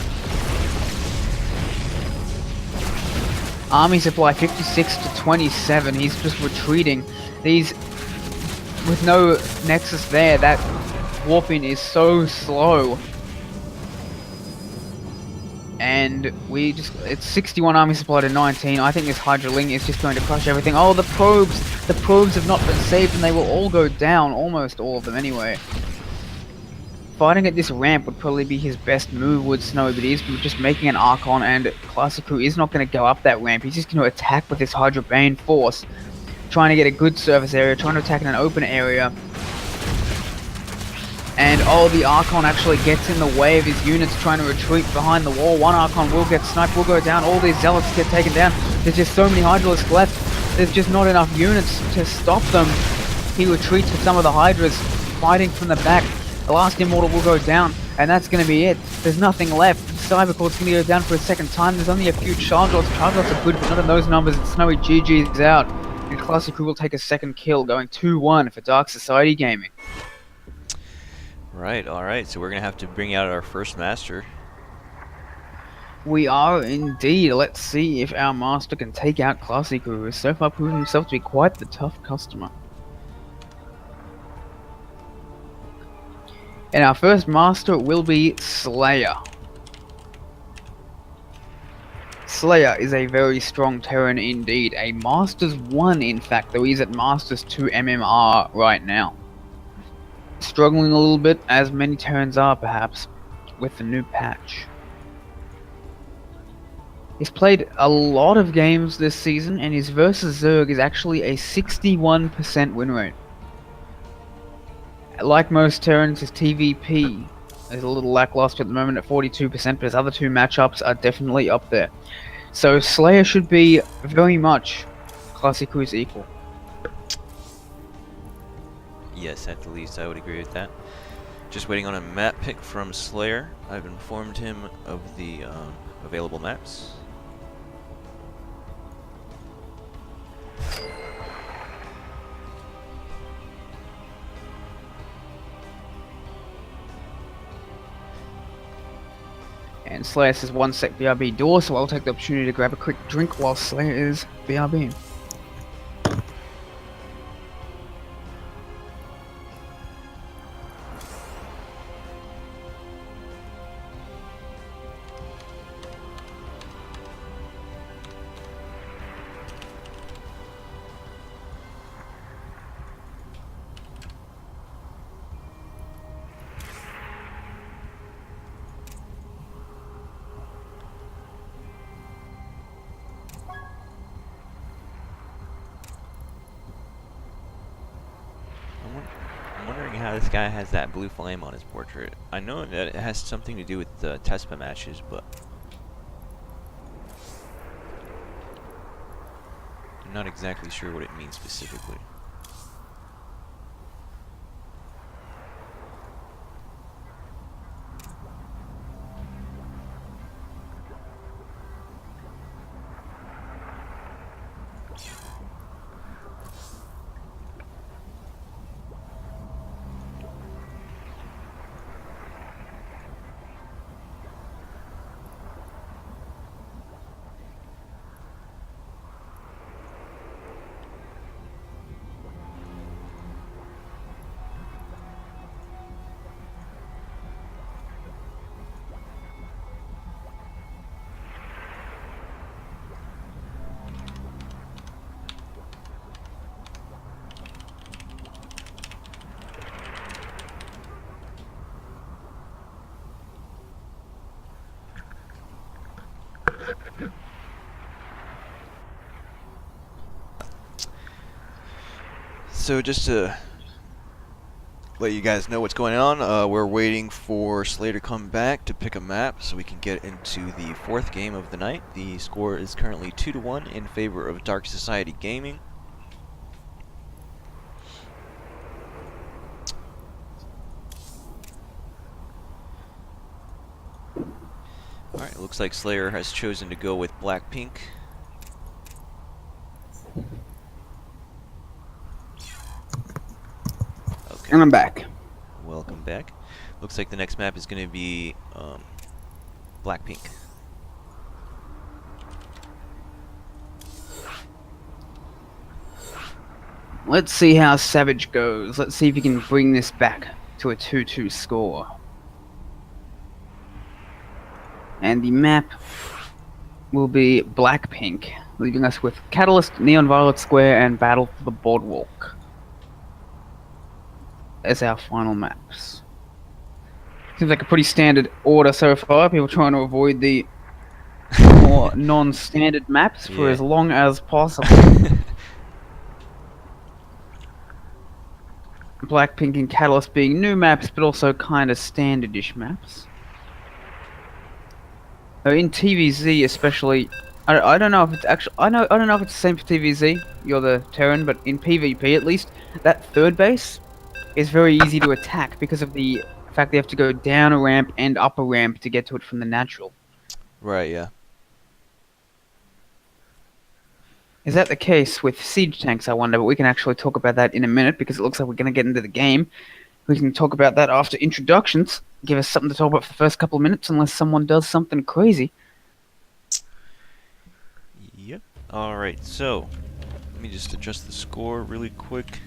S4: Army supply 56 to 27. He's just retreating. These, with no nexus there, that warp-in is so slow. And it's 61 army supply to 19. I think this Hydraling is just going to crush everything. Oh, the probes have not been saved and they will all go down, almost all of them anyway. Fighting at this ramp would probably be his best move, would Snowy, but he's just making an Archon, and Classicu is not going to go up that ramp. He's just going to attack with this Hydra Bane force, trying to get a good surface area, trying to attack in an open area. And oh, the Archon actually gets in the way of his units trying to retreat behind the wall. One Archon will get sniped, will go down. All these Zealots get taken down. There's just so many Hydralisks left. There's just not enough units to stop them. He retreats with some of the Hydras fighting from the back. The last Immortal will go down, and that's going to be it. There's nothing left. Cybercore's going to go down for a second time. There's only a few Chargelots. Chargelots are good, but not in those numbers. And Snowy GG's out. And Classic will take a second kill, going 2-1 for Dark Society Gaming.
S3: Right, alright, so we're going to have to bring out our first master.
S4: We are indeed. Let's see if our master can take out Classic, who has so far proven himself to be quite the tough customer. And our first master will be Slayer. Slayer is a very strong Terran indeed. A Masters 1 in fact, though he's at Masters 2 MMR right now. Struggling a little bit, as many Terrans are perhaps, with the new patch. He's played a lot of games this season, and his versus Zerg is actually a 61% win rate. Like most Terrans, his TVP is a little lackluster at the moment at 42%, but his other two matchups are definitely up there. So Slayer should be very much Classic's equal.
S3: Yes, at the least I would agree with that. Just waiting on a map pick from Slayer. I've informed him of the available maps.
S4: And Slayer says 1 sec BRB door, so I'll take the opportunity to grab a quick drink while Slayer is BRBing.
S3: I'm wondering how this guy has that blue flame on his portrait. I know that it has something to do with the Tespa matches, but I'm not exactly sure what it means specifically. So just to let you guys know what's going on, we're waiting for Slayer to come back to pick a map so we can get into the fourth game of the night. The score is currently 2-1 in favor of Dark Society Gaming. looks like Slayer has chosen to go with Blackpink. Okay.
S4: And I'm back.
S3: Welcome back. Looks like the next map is going to be Blackpink.
S4: Let's see how Savage goes. Let's see if he can bring this back to a 2-2 score. And the map will be Blackpink, leaving us with Catalyst, Neon Violet Square, and Battle for the Boardwalk as our final maps. Seems like a pretty standard order so far. People trying to avoid the more non-standard maps for as long as possible. Blackpink and Catalyst being new maps, but also kind of standardish maps. In TVZ, especially, I don't know if it's actually I don't know if it's the same for TVZ. You're the Terran, but in PvP at least, that third base is very easy to attack because of the fact they have to go down a ramp and up a ramp to get to it from the natural.
S3: Right. Yeah.
S4: Is that the case with siege tanks, I wonder? But we can actually talk about that in a minute because it looks like we're going to get into the game. We can talk about that after introductions. Give us something to talk about for the first couple of minutes unless someone does something crazy.
S3: Yep. Alright, so let me just adjust the score really quick.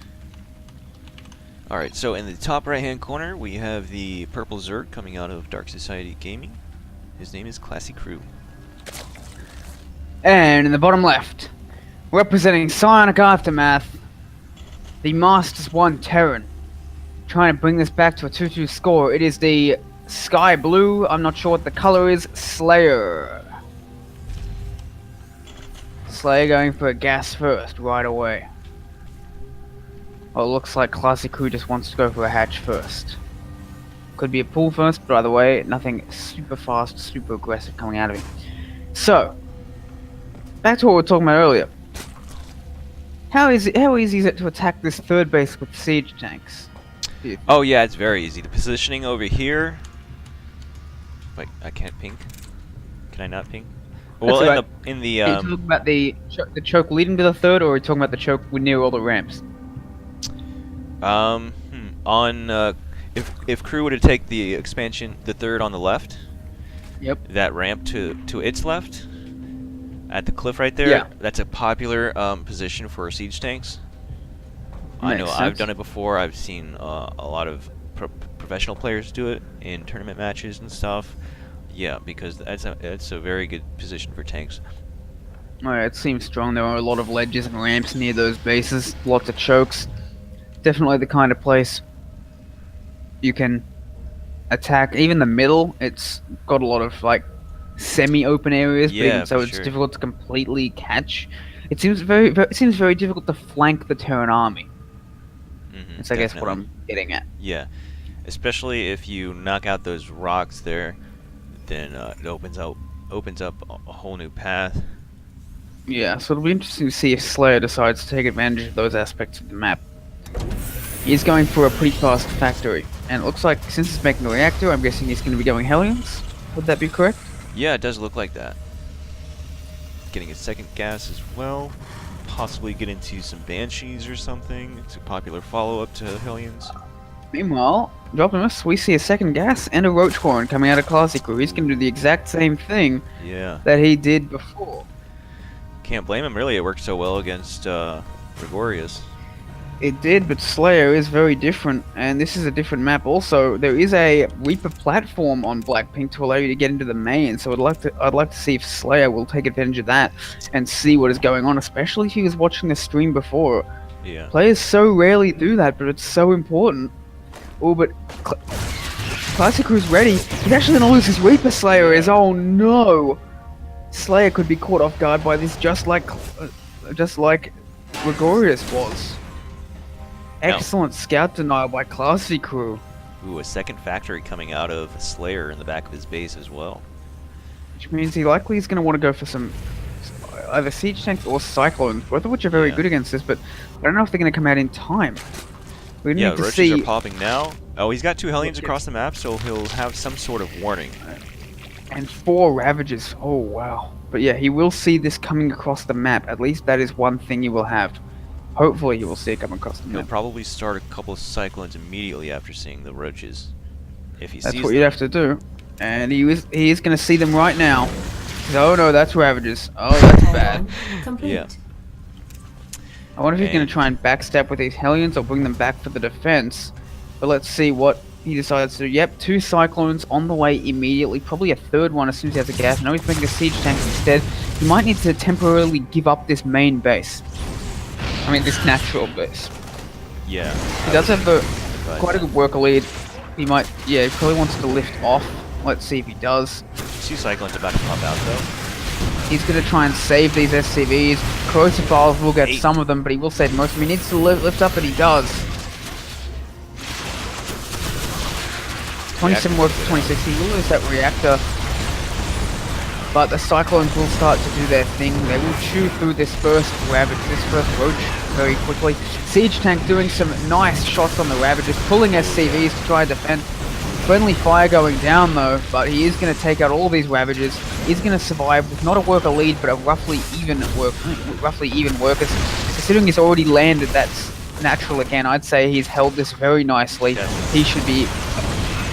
S3: Alright, so in the top right hand corner we have the purple Zerg coming out of Dark Society Gaming. His name is Classy Crew.
S4: And in the bottom left, representing Psionic Aftermath, the Masters 1 Terran. Trying to bring this back to a 2-2 score. It is the Sky Blue, I'm not sure what the color is, Slayer. Slayer going for a gas first, right away. Oh, it looks like Classic Crew just wants to go for a hatch first. Could be a pull first, but either way, nothing super fast, super aggressive coming out of him. So, back to what we were talking about earlier. How easy is it to attack this third base with siege tanks?
S3: Oh yeah, it's very easy. The positioning over here. Wait, I can't ping. Can I not ping? Well,
S4: right.
S3: in the
S4: Are you talking about the choke leading to the third, or are you talking about the choke near all the ramps?
S3: If Crew were to take the expansion, the third on the left.
S4: Yep.
S3: That ramp to its left, at the cliff right there.
S4: Yeah.
S3: That's a popular position for siege tanks. I
S4: Makes
S3: know
S4: sense.
S3: I've done it before. I've seen a lot of professional players do it in tournament matches and stuff. Yeah, because that's a very good position for tanks.
S4: Alright, it seems strong. There are a lot of ledges and ramps near those bases. Lots of chokes. Definitely the kind of place you can attack. Even the middle, it's got a lot of like semi-open areas,
S3: Yeah,
S4: so
S3: for
S4: it's
S3: sure.
S4: difficult to completely catch. It seems very difficult to flank the Terran army. That's I guess what I'm getting at.
S3: Yeah, especially if you knock out those rocks there, then it opens up a whole new path.
S4: Yeah, so it'll be interesting to see if Slayer decides to take advantage of those aspects of the map. He's going for a pretty fast factory, and it looks like since he's making a reactor, I'm guessing he's going to be going Hellions. Would that be correct?
S3: Yeah, it does look like that. Getting a second gas as well. Possibly get into some Banshees or something. It's a popular follow-up to Hellions.
S4: Meanwhile, Optimus, we see a second gas and a Roach Warren coming out of Classic Crew. He's going to do the exact same thing
S3: Yeah.
S4: that he did before.
S3: Can't blame him, really. It worked so well against Gregorius.
S4: It did, but Slayer is very different, and this is a different map also. There is a Reaper platform on Blackpink to allow you to get into the main, so I'd like to see if Slayer will take advantage of that and see what is going on, especially if he was watching the stream before.
S3: Yeah.
S4: Players so rarely do that, but it's so important. Oh, but Classic Crew's ready. He's actually gonna lose his Reaper Slayer is, oh no! Slayer could be caught off guard by this just like Gregorius was. Excellent scout denial by Classy Crew.
S3: Ooh, a second factory coming out of Slayer in the back of his base as well.
S4: Which means he likely is going to want to go for some either siege tanks or cyclones, both of which are very good against this, but I don't know if they're going to come out in time. We need to
S3: Roaches
S4: see.
S3: are popping now. Oh, he's got two Hellions across the map, so he'll have some sort of warning.
S4: And 4 Ravagers. Oh, wow. But yeah, he will see this coming across the map. At least that is one thing he will have. Hopefully he will see it come across the
S3: He'll
S4: map.
S3: probably start a couple of Cyclones immediately after seeing the roaches. If he
S4: That's
S3: sees
S4: what
S3: them.
S4: you'd have to do. And he is going to see them right now. Oh no, that's Ravagers. Oh, that's bad.
S1: Add-on complete.
S3: Yeah.
S4: I wonder if he's going
S3: And-
S4: to try and backstab with these Hellions or bring them back for the defense. But let's see what he decides to do. Yep, 2 Cyclones on the way immediately. Probably a third one as soon as he has a gas. Now he's making a siege tank instead. He might need to temporarily give up this main base. I mean, this natural base.
S3: Yeah.
S4: He does have
S3: But,
S4: quite a good worker lead. He might, yeah, he probably wants to lift off. Let's see if he does.
S3: 2 Cyclones about to pop out though.
S4: He's going to try and save these SCVs. Corrosive Files will get
S3: 8.
S4: some of them, but he will save most of them. He needs to lift up, and he does. 27 work for 26. He will lose that reactor. But the Cyclones will start to do their thing. They will chew through this first Ravage, this first Roach very quickly. Siege Tank doing some nice shots on the Ravagers, pulling SCVs to try and defend. Friendly fire going down though, but he is going to take out all these Ravagers. He's going to survive with not a worker lead, but a roughly even workers. Considering he's already landed, that's natural again. I'd say he's held this very nicely.
S3: Definitely.
S4: He should be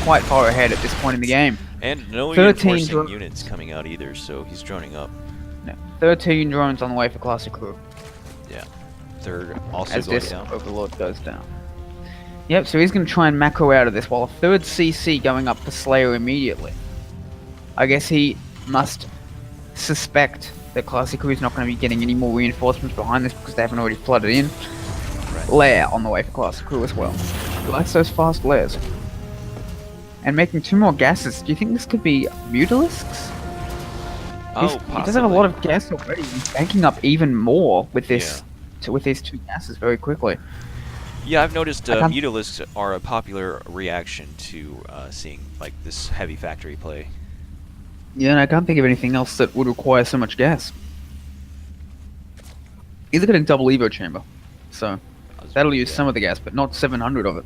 S4: quite far ahead at this point in the game.
S3: And no
S4: 13
S3: reinforcing units coming out either, so he's droning up.
S4: No, 13 drones on the way for Classic Crew.
S3: Yeah. Third also
S4: As
S3: going
S4: this
S3: down.
S4: Overlord goes down. Yep, so he's going to try and macro out of this, while a third CC going up for Slayer immediately. I guess he must suspect that Classic Crew is not going to be getting any more reinforcements behind this because they haven't already flooded in.
S3: Right.
S4: Lair on the way for Classic Crew as well. He likes those fast lairs. And making 2 more gases. Do you think this could be Mutalisks?
S3: Oh,
S4: He does have a lot of gas already. He's banking up even more with this, with these 2 gases very quickly.
S3: Yeah, I've noticed
S4: I can't-
S3: Mutalisks are a popular reaction to seeing like this heavy factory play.
S4: Yeah, and I can't think of anything else that would require so much gas. He's getting double Evo chamber, so that'll use some of the gas, but not 700 of it.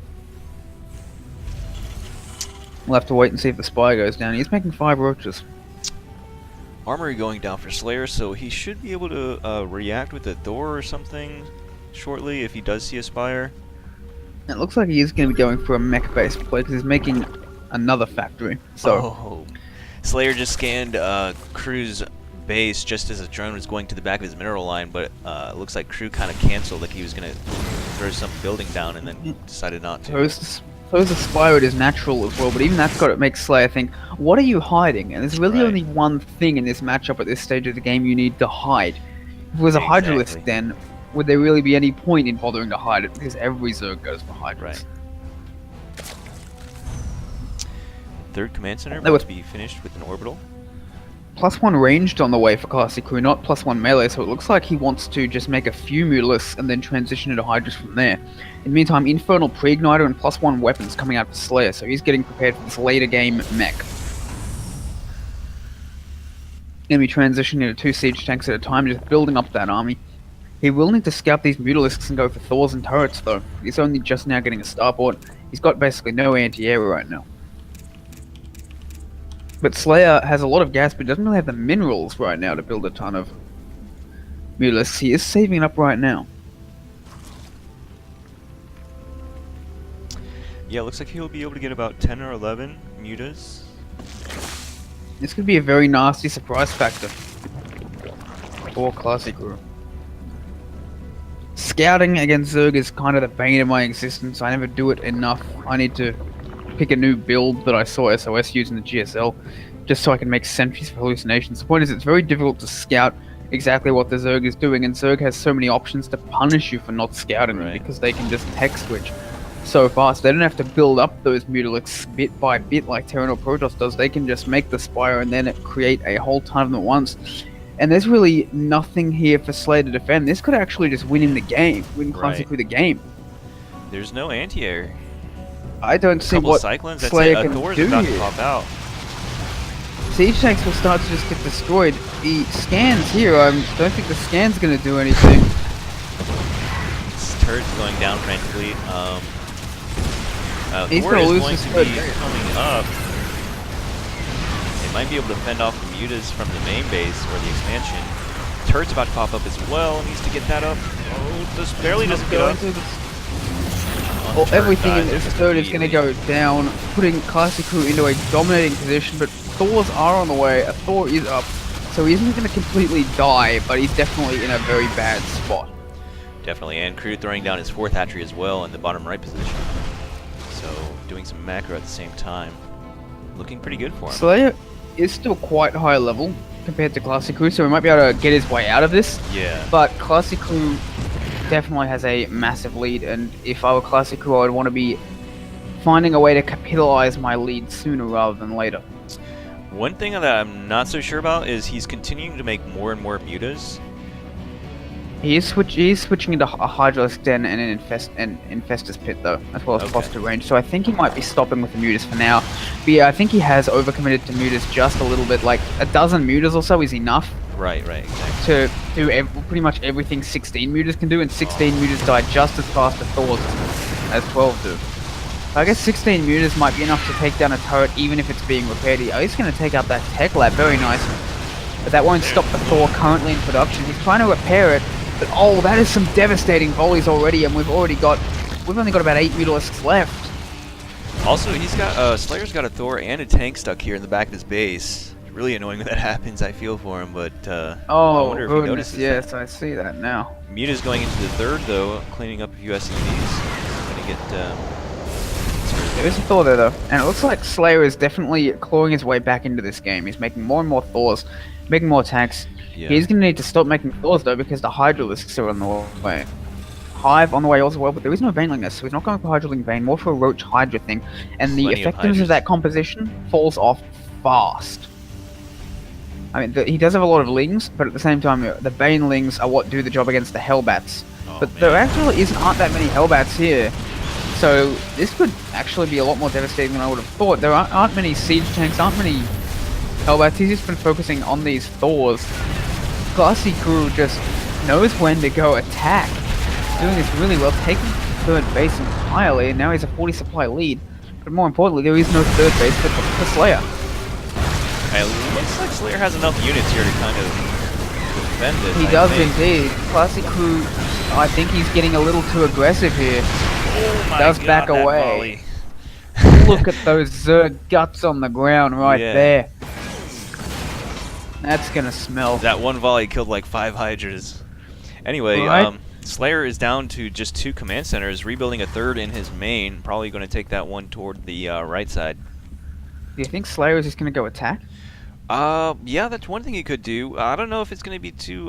S4: We'll have to wait and see if the spy goes down. He's making 5 roaches.
S3: Armory going down for Slayer, so he should be able to react with a Thor or something shortly if he does see a Spire.
S4: It looks like he is going to be going for a mech-based play because he's making another factory. So
S3: Oh. Slayer just scanned Crew's base just as a drone was going to the back of his mineral line, but it looks like Crew kind of canceled, like he was going to throw some building down and then decided not to.
S4: Suppose the Spyro is natural as well, but even that's got to make Slayer think, what are you hiding? And there's really
S3: Right.
S4: only one thing in this matchup at this stage of the game you need to hide. If it was a Hydralisk,
S3: Exactly.
S4: then would there really be any point in bothering to hide it? Because every Zerg goes for Hydralisk.
S3: Right. Third command center
S4: That
S3: about
S4: was-
S3: to be finished with an orbital.
S4: +1 ranged on the way for Classic Crew, not +1 melee, so it looks like he wants to just make a few Mutalisks and then transition into Hydras from there. In the meantime, Infernal Pre-Igniter and +1 weapons coming out for Slayer, so he's getting prepared for this later game mech. Gonna be transitioning into 2 siege tanks at a time, just building up that army. He will need to scout these Mutalisks and go for Thors and turrets though. He's only just now getting a starport. He's got basically no anti-air right now. But Slayer has a lot of gas, but doesn't really have the minerals right now to build a ton of Mutalisks. He is saving it up right now.
S3: Yeah, looks like he'll be able to get about 10 or 11 mutas.
S4: This could be a very nasty surprise factor for Classic Crew. Scouting against Zerg is kind of the bane of my existence. I never do it enough. I need to pick a new build that I saw SOS use in the GSL just so I can make sentries for hallucinations. The point is it's very difficult to scout exactly what the Zerg is doing, and Zerg has so many options to punish you for not scouting them
S3: Right.
S4: because they can just tech switch so fast. They don't have to build up those Mutalisks bit by bit like Terran or Protoss does. They can just make the Spire and then create a whole ton of them at once. And there's really nothing here for Slayer to defend. This could actually just win in the game, win Classic
S3: Right.
S4: with the game.
S3: There's no anti-air.
S4: I don't see
S3: Couple
S4: what
S3: Cyclones, that's
S4: Slayer
S3: it.
S4: can
S3: Thor's
S4: do
S3: about
S4: here.
S3: to pop out.
S4: Siege tanks will start to just get destroyed. The scans here, I don't think the scan's going to do anything.
S3: This turret's going down, frankly.
S4: He's
S3: Thor
S4: gonna
S3: is
S4: lose
S3: going
S4: his
S3: to
S4: third
S3: be
S4: turret.
S3: coming up. It might be able to fend off the mutas from the main base or the expansion. Turret's about to pop up as well. Needs to get that up. Oh, just barely doesn't get up.
S4: Well, everything in this third is going to go down, putting Classic Crew into a dominating position, but Thors are on the way. A Thor is up, so he isn't going to completely die, but he's definitely in a very bad spot.
S3: Definitely, and Crew throwing down his 4th hatchery as well in the bottom right position. So, doing some macro at the same time. Looking pretty good for him.
S4: Slayer is still quite high level compared to Classic Crew, so he might be able to get his way out of this.
S3: Yeah.
S4: But Classic Crew definitely has a massive lead, and if I were Classic Crew, I would want to be finding a way to capitalize my lead sooner rather than later.
S3: One thing that I'm not so sure about is he's continuing to make more and more mutas.
S4: He is switching into a Hydralisk Den and an Infestus Pit though, as well as Foster Range, so I think he might be stopping with the mutas for now. But yeah, I think he has overcommitted to mutas just a little bit, like a dozen mutas or so is enough.
S3: Right, exactly.
S4: To do pretty much everything 16 mutas can do, and 16 mutas die just as fast as Thors as 12 do. So I guess 16 mutas might be enough to take down a turret even if it's being repaired. He's going to take out that Tech Lab, very nice. But that won't stop the Thor currently in production. He's trying to repair it, but oh, that is some devastating volleys already, and we've only got about 8 Mutalisks left.
S3: Also, he's got Slayer's got a Thor and a tank stuck here in the back of his base. Really annoying when that happens, I feel for him, but I wonder if he notices
S4: yes,
S3: that.
S4: I see that now.
S3: Muta's going into the 3rd, though, cleaning up a few SCVs. Gonna get,
S4: there is a Thor there, though, and it looks like Slayer is definitely clawing his way back into this game. He's making more and more Thors, making more tanks.
S3: yeah.
S4: He's going to need to stop making Thors, though, because the Hydralisks are on the way. Hive on the way also well, but there is no Banelingness, so he's not going for Hydraling Bane, more for a Roach Hydra thing, and the
S3: Plenty of
S4: effectiveness of that composition falls off fast. I mean, he does have a lot of Lings, but at the same time, the Banelings are what do the job against the Hellbats. But there actually aren't that many Hellbats here, so this could actually be a lot more devastating than I would have thought. There aren't many Siege Tanks, aren't many Hellbats. He's just been focusing on these Thors. Classy Crew just knows when to go attack. Doing this really well, taking 3rd base entirely, and now he's a 40 supply lead. But more importantly, there is no 3rd base for Slayer.
S3: It looks like Slayer has enough units here to kind of defend it.
S4: He does indeed. Classic Crew, I think he's getting a little too aggressive here.
S3: Oh my
S4: does
S3: God,
S4: back
S3: that
S4: away.
S3: volley.
S4: Look at those Zerg guts on the ground right there. That's gonna smell.
S3: That one volley killed like 5 Hydras. Anyway,
S4: Right.
S3: Slayer is down to just 2 command centers, rebuilding a 3rd in his main. Probably going to take that one toward the right side.
S4: Do you think Slayer is just gonna go attack?
S3: Yeah, that's one thing he could do. I don't know if it's going to be too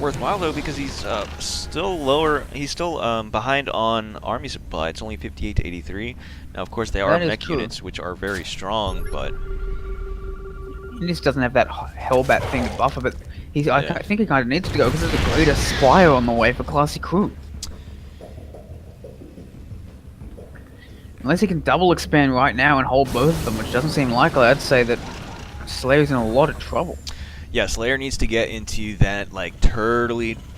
S3: worthwhile though, because he's still lower. He's still behind on army supply. It's only 58 to 83. Now, of course, they are mech units, which are very strong, but
S4: He just doesn't have that Hellbat thing to buffer. But I think he kind of needs to go because there's a greater Spire on the way for Classy Crew. Unless he can double expand right now and hold both of them, which doesn't seem likely, I'd say that Slayer's in a lot of trouble.
S3: yeah, Slayer needs to get into that like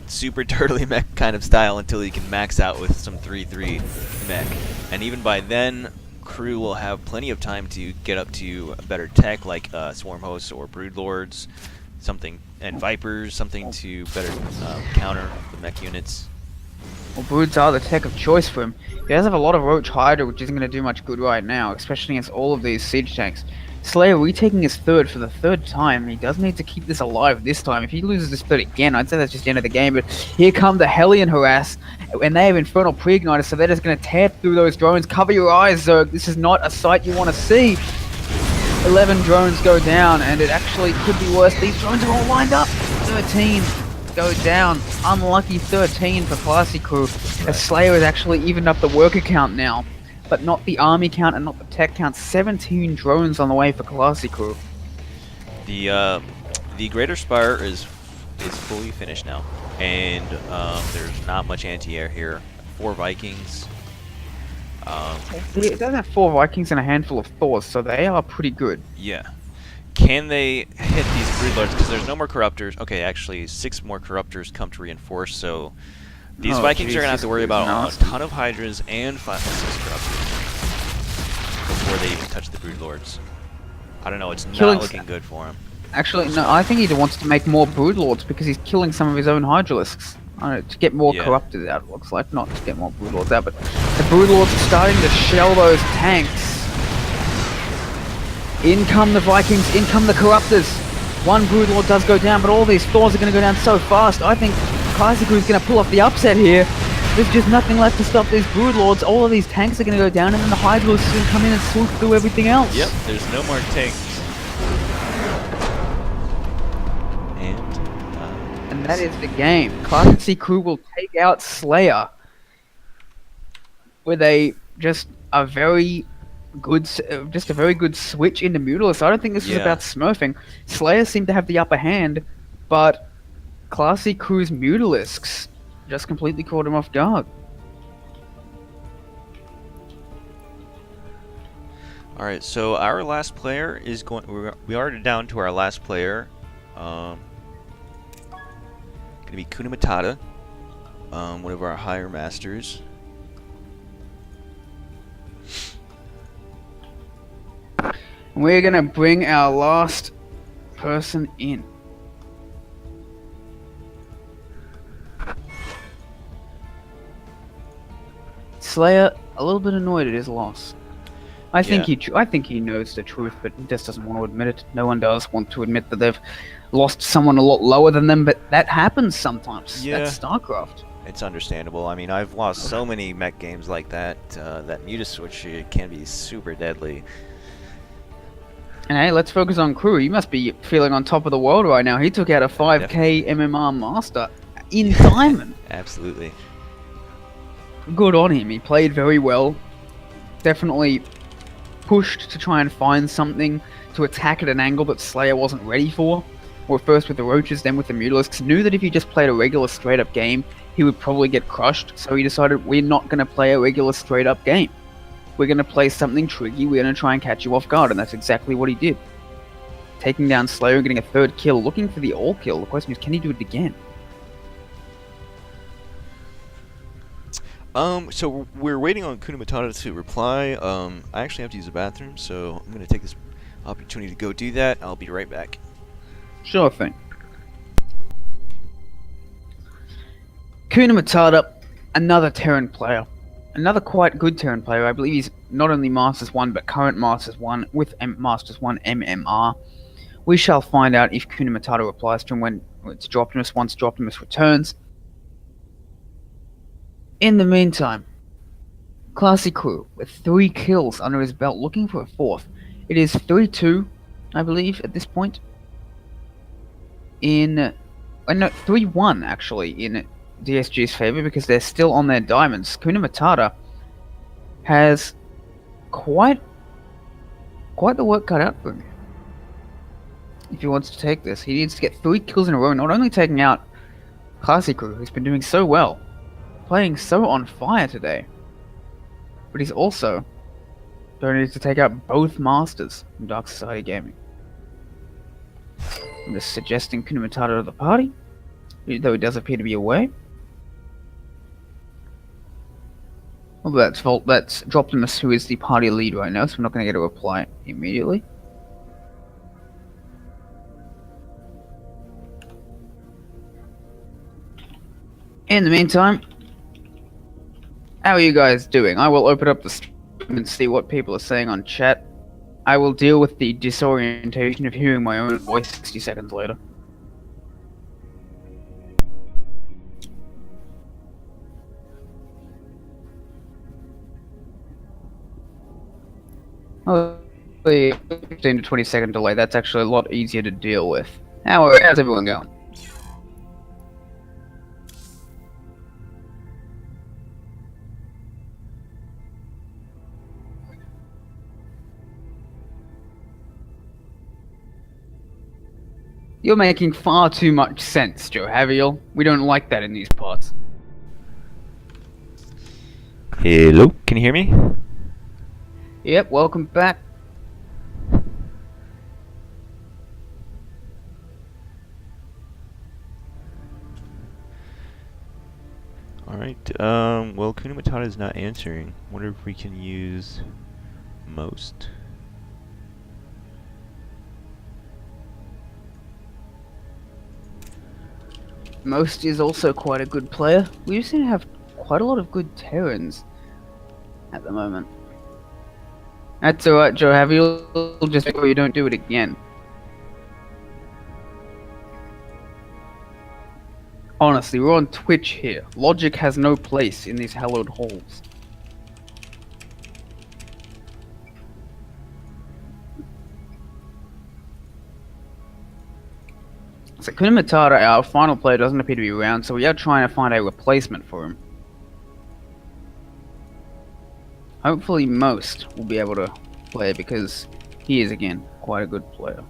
S3: super turtly mech kind of style until he can max out with some 3-3 mech. And even by then, Crew will have plenty of time to get up to a better tech like Swarm Hosts or Broodlords, and Vipers, something to better counter the mech units.
S4: Well, Broods are the tech of choice for him. He does have a lot of Roach Hydra, which isn't going to do much good right now, especially against all of these siege tanks. Slayer retaking his 3rd for the 3rd time. He does need to keep this alive this time. If he loses this 3rd again, I'd say that's just the end of the game. But here come the Hellion Harass, and they have Infernal Pre-Igniters, so they're just going to tear through those drones. Cover your eyes, Zerg. This is not a sight you want to see. 11 drones go down, and it actually could be worse. These drones are all lined up. 13 go down. Unlucky 13 for Classy Crew. As Slayer has actually evened up the worker count now, but not the army count and not the tech count. 17 drones on the way for Classy Crew.
S3: The Greater Spire is fully finished now, and there's not much anti-air here. 4 Vikings.
S4: It does have 4 Vikings and a handful of Thors, so they are pretty good.
S3: Yeah. Can they hit these Broodlords? Because there's no more Corruptors. Okay, actually, 6 more Corruptors come to reinforce, so these Vikings are going to have to worry about a ton of Hydras and 5 or 6 Corruptors before they even touch the Broodlords. I don't know. It's
S4: Killing
S3: not looking good for him.
S4: Actually, no, I think he wants to make more Broodlords because he's killing some of his own Hydralisks. I don't know, to get more
S3: Yeah.
S4: Corruptors out, it looks like. Not to get more Broodlords out, but the Broodlords are starting to shell those tanks. In come the Vikings, in come the Corruptors. One Broodlord does go down, but all these Thors are going to go down so fast. I think Classic is going to pull off the upset here. There's just nothing left to stop these Broodlords. All of these tanks are going to go down, and then the Hydralisks are going to come in and swoop through everything else.
S3: Yep, there's no more tanks.
S4: And that is the game. Classic Crew will take out Slayer with a very good switch into Mutalisk. I don't think this was
S3: Yeah.
S4: about smurfing. Slayer seemed to have the upper hand, but Classy Crew's Mutalisks just completely caught him off guard.
S3: All right, so our last player is going. We are down to our last player. Going to be Kuna Matata, one of our higher masters.
S4: We're gonna bring our last person in. Slayer, a little bit annoyed at his loss. I think he knows the truth, but he just doesn't want to admit it. No one does want to admit that they've lost someone a lot lower than them, but that happens sometimes.
S3: Yeah.
S4: That's StarCraft.
S3: It's understandable. I mean, I've lost so many mech games like that. That Mutaswitch can be super deadly.
S4: And hey, let's focus on Crew. He must be feeling on top of the world right now. He took out a 5k MMR master in Diamond.
S3: Absolutely.
S4: Good on him. He played very well. Definitely pushed to try and find something to attack at an angle that Slayer wasn't ready for. Or first with the Roaches, then with the Mutalisks. Knew that if he just played a regular straight-up game, he would probably get crushed. So he decided, we're not going to play a regular straight-up game. We're going to play something tricky. We're going to try and catch you off guard. And that's exactly what he did. Taking down Slayer and getting a third kill. Looking for the all kill. The question is, can he do it again?
S3: So we're waiting on Kuna Matata to reply. I actually have to use the bathroom, so I'm going to take this opportunity to go do that. I'll be right back.
S4: Sure thing. Kuna Matata, another Terran player. Another quite good Terran player. I believe he's not only Masters 1, but current Masters 1 with Masters 1 MMR. We shall find out if Kuna Matata replies to him when it's Droptimus, once Droptimus returns. In the meantime, Classy Crew with 3 kills under his belt, looking for a 4th. It is 3-2, I believe, at this point. No, 3-1 actually in DSG's favor because they're still on their diamonds. Kuna Matata has quite the work cut out for him. If he wants to take this, he needs to get 3 kills in a row, not only taking out Classy Crew, who's been doing so well, playing so on fire today, but he's also going to need to take out both masters from Dark Society Gaming. I'm just suggesting Kuna Matata to the party, though he does appear to be away. Well, that's Droptimus, who is the party lead right now, so we're not going to get a reply immediately. In the meantime, how are you guys doing? I will open up the stream and see what people are saying on chat. I will deal with the disorientation of hearing my own voice 60 seconds later. Oh, the 15 to 20 second delay, that's actually a lot easier to deal with. How's everyone going? You're making far too much sense, Joe Haviel. We don't like that in these parts.
S3: Hello, can you hear me?
S4: Yep, welcome back.
S3: Alright, well, Kuna Matata is not answering. Wonder if we can use most.
S4: Most is also quite a good player. We just seem to have quite a lot of good Terrans at the moment. That's alright, Joe. Have you just make sure you don't do it again. Honestly, we're on Twitch here. Logic has no place in these hallowed halls. So Kuna Matata, our final player, doesn't appear to be around, so we are trying to find a replacement for him. Hopefully Most will be able to play because he is, again, quite a good player.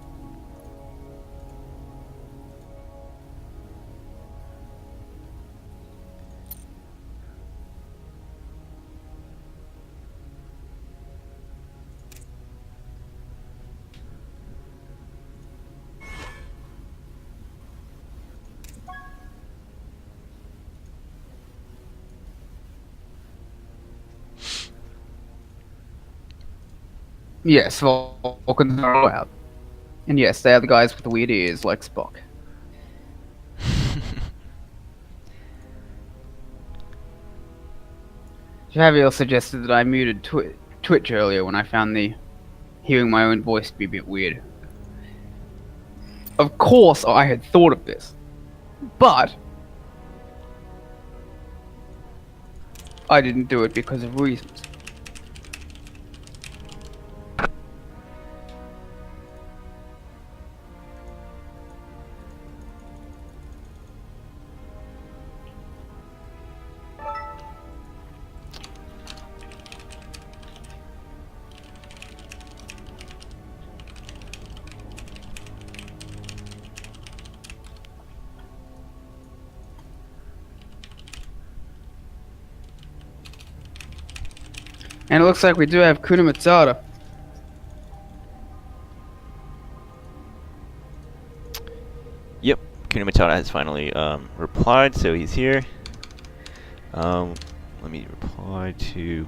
S4: Yes, Vulcans are all out. And yes, they are the guys with the weird ears, like Spock. Javier suggested that I muted Twitch earlier when I found the hearing my own voice to be a bit weird. Of course I had thought of this, but I didn't do it because of reasons. And it looks like we do have Kuna Matata.
S3: Yep, Kuna Matata has finally replied, so he's here. Let me reply to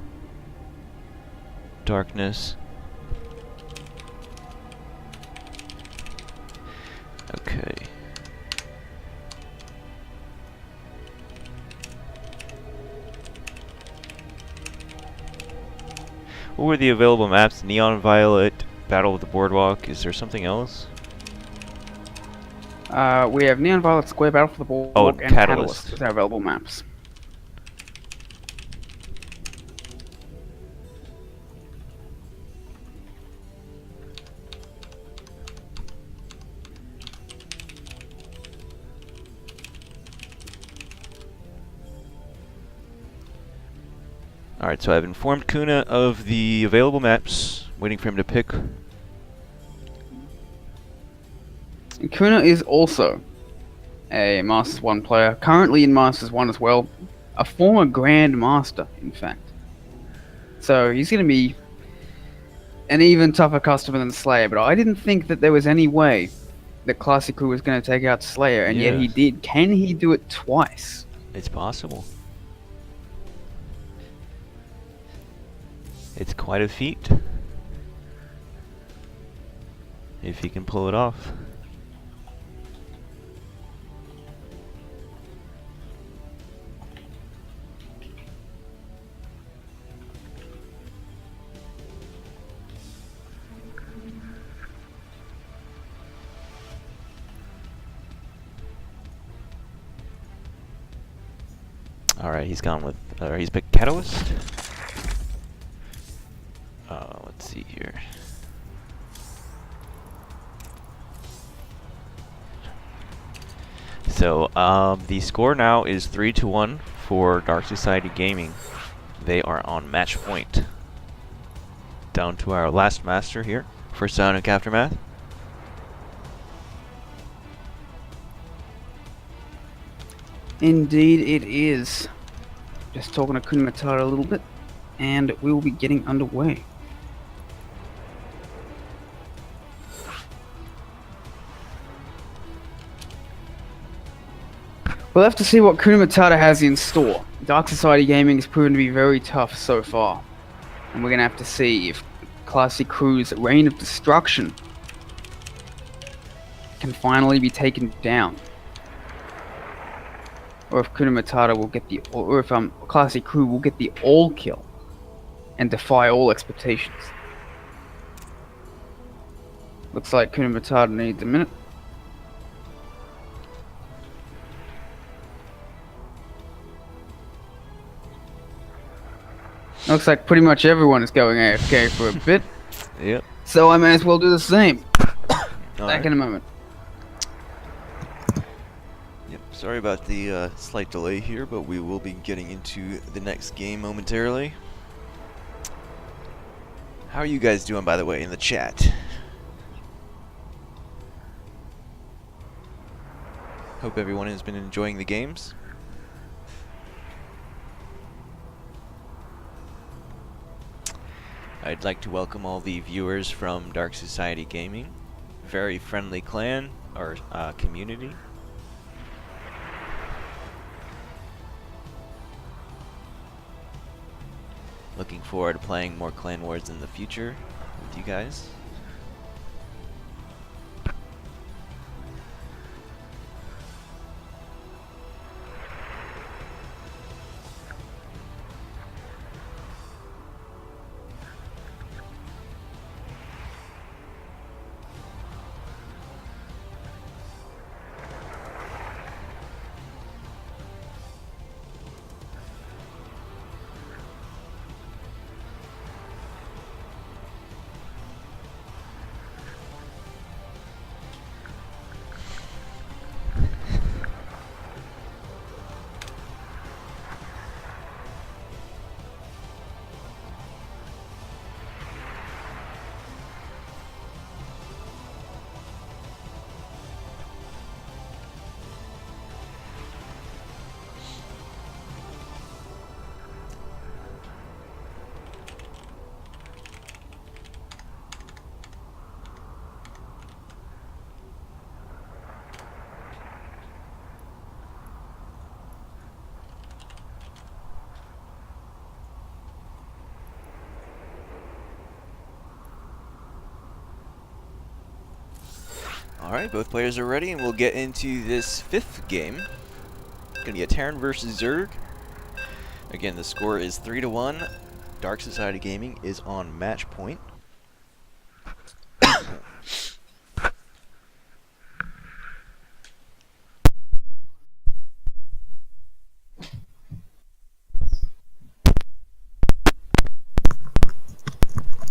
S3: Darkness. Okay. What were the available maps? Neon Violet, Battle of the Boardwalk. Is there something else?
S4: We have Neon Violet Square, Battle for the Boardwalk, and Catalyst as our available maps.
S3: Alright, so I've informed Kuna of the available maps, waiting for him to pick.
S4: And Kuna is also a Masters 1 player, currently in Masters 1 as well. A former Grand Master, in fact. So he's going to be an even tougher customer than Slayer, but I didn't think that there was any way that Classic Crew was going to take out Slayer, and yet he did. Can he do it twice?
S3: It's possible. It's quite a feat, if he can pull it off. Alright, he's gone with, he's picked Catalyst. Let's see here. So, the score now is 3-1 for Dark Society Gaming. They are on match point. Down to our last master here for Psionic Aftermath.
S4: Indeed it is. Just talking to Kuna Matata a little bit, and we will be getting underway. We'll have to see what Kuna Matata has in store. Dark Society Gaming has proven to be very tough so far. And we're going to have to see if Classic Crew's Reign of Destruction can finally be taken down. or if Kuna Matata will get the, or if Classy Crew will get the all kill and defy all expectations. Looks like Kuna Matata needs a minute. Looks like pretty much everyone is going AFK for a bit,
S3: Yep.
S4: so I may as well do the same.
S3: All
S4: Back
S3: right.
S4: in a moment.
S3: Yep. Sorry about the slight delay here, but we will be getting into the next game momentarily. How are you guys doing, by the way, in the chat? Hope everyone has been enjoying the games. I'd like to welcome all the viewers from Dark Society Gaming. Very friendly clan, or community. Looking forward to playing more Clan Wars in the future with you guys. Alright, both players are ready, and we'll get into this 5th game. Gonna be a Terran versus Zerg. Again, the score is 3-1. Dark Society Gaming is on match point.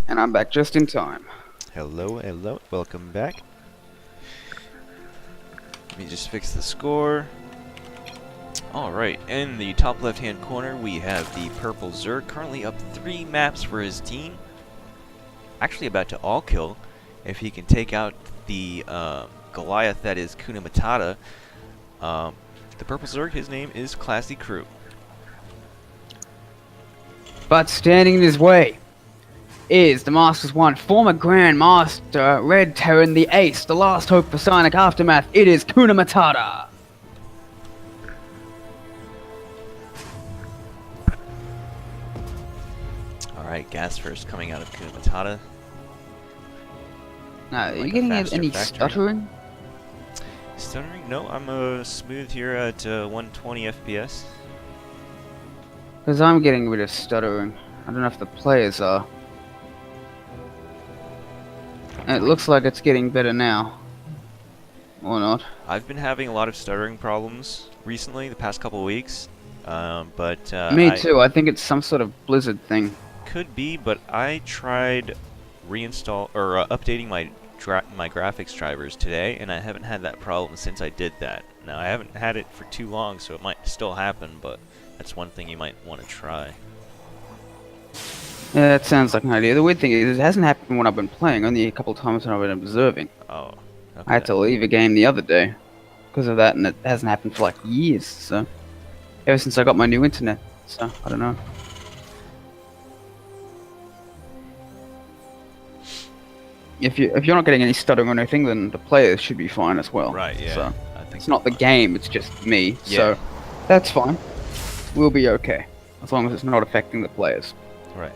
S4: And I'm back just in time.
S3: Hello, hello, welcome back. Let me just fix the score. Alright, in the top left hand corner we have the purple Zerg, currently up 3 maps for his team. Actually about to all kill if he can take out the Goliath that is Kuna Matata. The purple Zerg, his name is Classy Crew.
S4: But standing in his way is the Masters 1 former Grand Master, Red Terran, the Ace, the last hope for Psionic Aftermath. It is Kuna Matata.
S3: Alright, gas first coming out of Kuna Matata.
S4: Now, are
S3: Like
S4: you
S3: a
S4: getting
S3: faster
S4: any
S3: factory.
S4: stuttering?
S3: Stuttering? No, I'm smooth here at 120 FPS.
S4: Because I'm getting a bit of stuttering. I don't know if the players are. And it looks like it's getting better now. Or not.
S3: I've been having a lot of stuttering problems recently, the past couple of weeks. But
S4: Me too, I think it's some sort of Blizzard thing.
S3: Could be, but I tried updating my graphics drivers today, and I haven't had that problem since I did that. Now I haven't had it for too long, so it might still happen, but that's one thing you might want to try.
S4: Yeah, that sounds like an idea. The weird thing is, it hasn't happened when I've been playing, only a couple of times when I've been observing.
S3: Oh, okay.
S4: I had to leave a game the other day because of that, and it hasn't happened for like years, so. Ever since I got my new internet, so, I don't know. If you're not getting any stuttering or anything, then the players should be fine as well.
S3: Right, yeah.
S4: So,
S3: I think
S4: it's not the
S3: fine.
S4: game, it's just me,
S3: Yeah.
S4: so that's fine. We'll be okay, as long as it's not affecting the players.
S3: Right.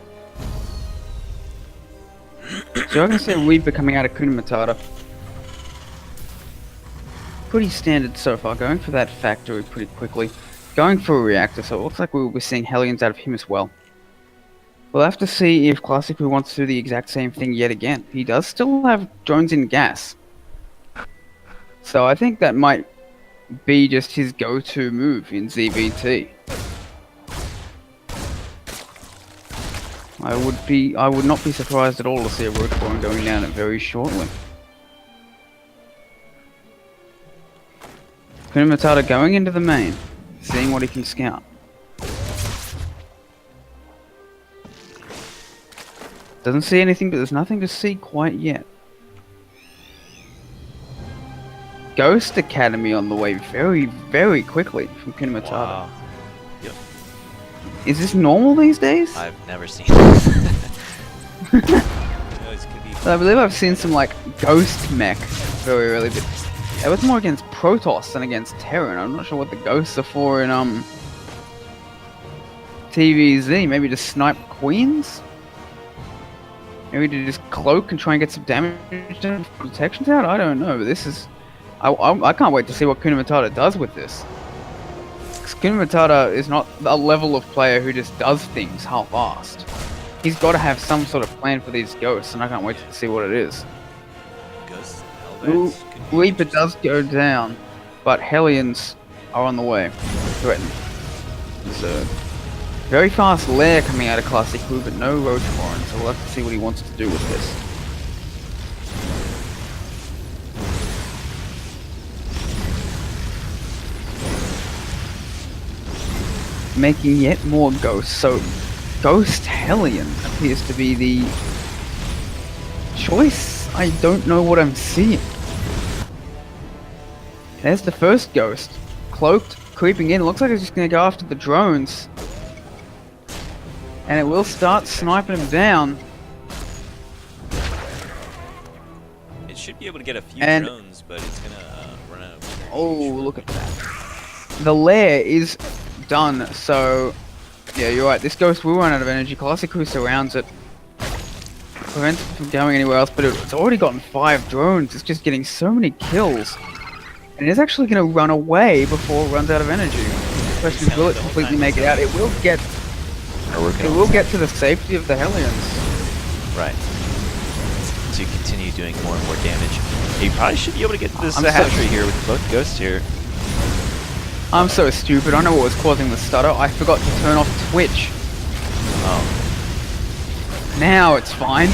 S4: So I can see Reaper coming out of Kuna Matata. Pretty standard so far, going for that factory pretty quickly. going for a reactor, so it looks like we'll be seeing Hellions out of him as well. We'll have to see if Classic Who wants to do the exact same thing yet again. He does still have drones in gas. So I think that might be just his go-to move in ZVT. I would not be surprised at all to see a roach spawn going down it very shortly. Kuna Matata going into the main, seeing what he can scout. Doesn't see anything, but there's nothing to see quite yet. Ghost Academy on the way very, very quickly from Kuna Matata.
S3: Wow. Yep.
S4: Is this normal these days?
S3: I've never seen this. Who knows, could be
S4: I believe I've seen some like Ghost mech very early, but it was more against Protoss than against Terran. I'm not sure what the ghosts are for in TVZ. Maybe to snipe queens? Maybe to just cloak and try and get some damage done from protections out? I don't know, but this is... I can't wait to see what Kuna Matata does with this. Because Kuna Matata is not a level of player who just does things half-assed. He's got to have some sort of plan for these ghosts, and I can't wait to see what it is.
S3: Ghosts,
S4: Ooh,
S3: Hellbats, could be
S4: Reaper
S3: interesting.
S4: does go down, but Hellions are on the way. Threatened. So, very fast lair coming out of Classic Who, but no Roach Warren, so we'll have to see what he wants to do with this. Making yet more ghosts, so Ghost Hellion appears to be the choice. I don't know what I'm seeing. There's the first ghost. Cloaked, creeping in. Looks like it's just going to go after the drones. And it will start sniping him down.
S3: It should be able to get a few
S4: And-
S3: drones, but it's gonna run out of...
S4: Oh, look at that. The lair is done, so... Yeah, you're right. This ghost will run out of energy. Classic Who surrounds it. Prevents it from going anywhere else, but it's already gotten 5 drones. It's just getting so many kills. And it's actually going to run away before it runs out of energy. The question is, will it completely make it out? It will get... It will get to the safety of the Hellions.
S3: Right. To continue doing more and more damage. You probably should be able to get this
S4: I'm so-
S3: hatchery here with both ghosts here.
S4: I'm so stupid. I know what was causing the stutter. I forgot to turn off Twitch.
S3: Oh.
S4: Now it's fine.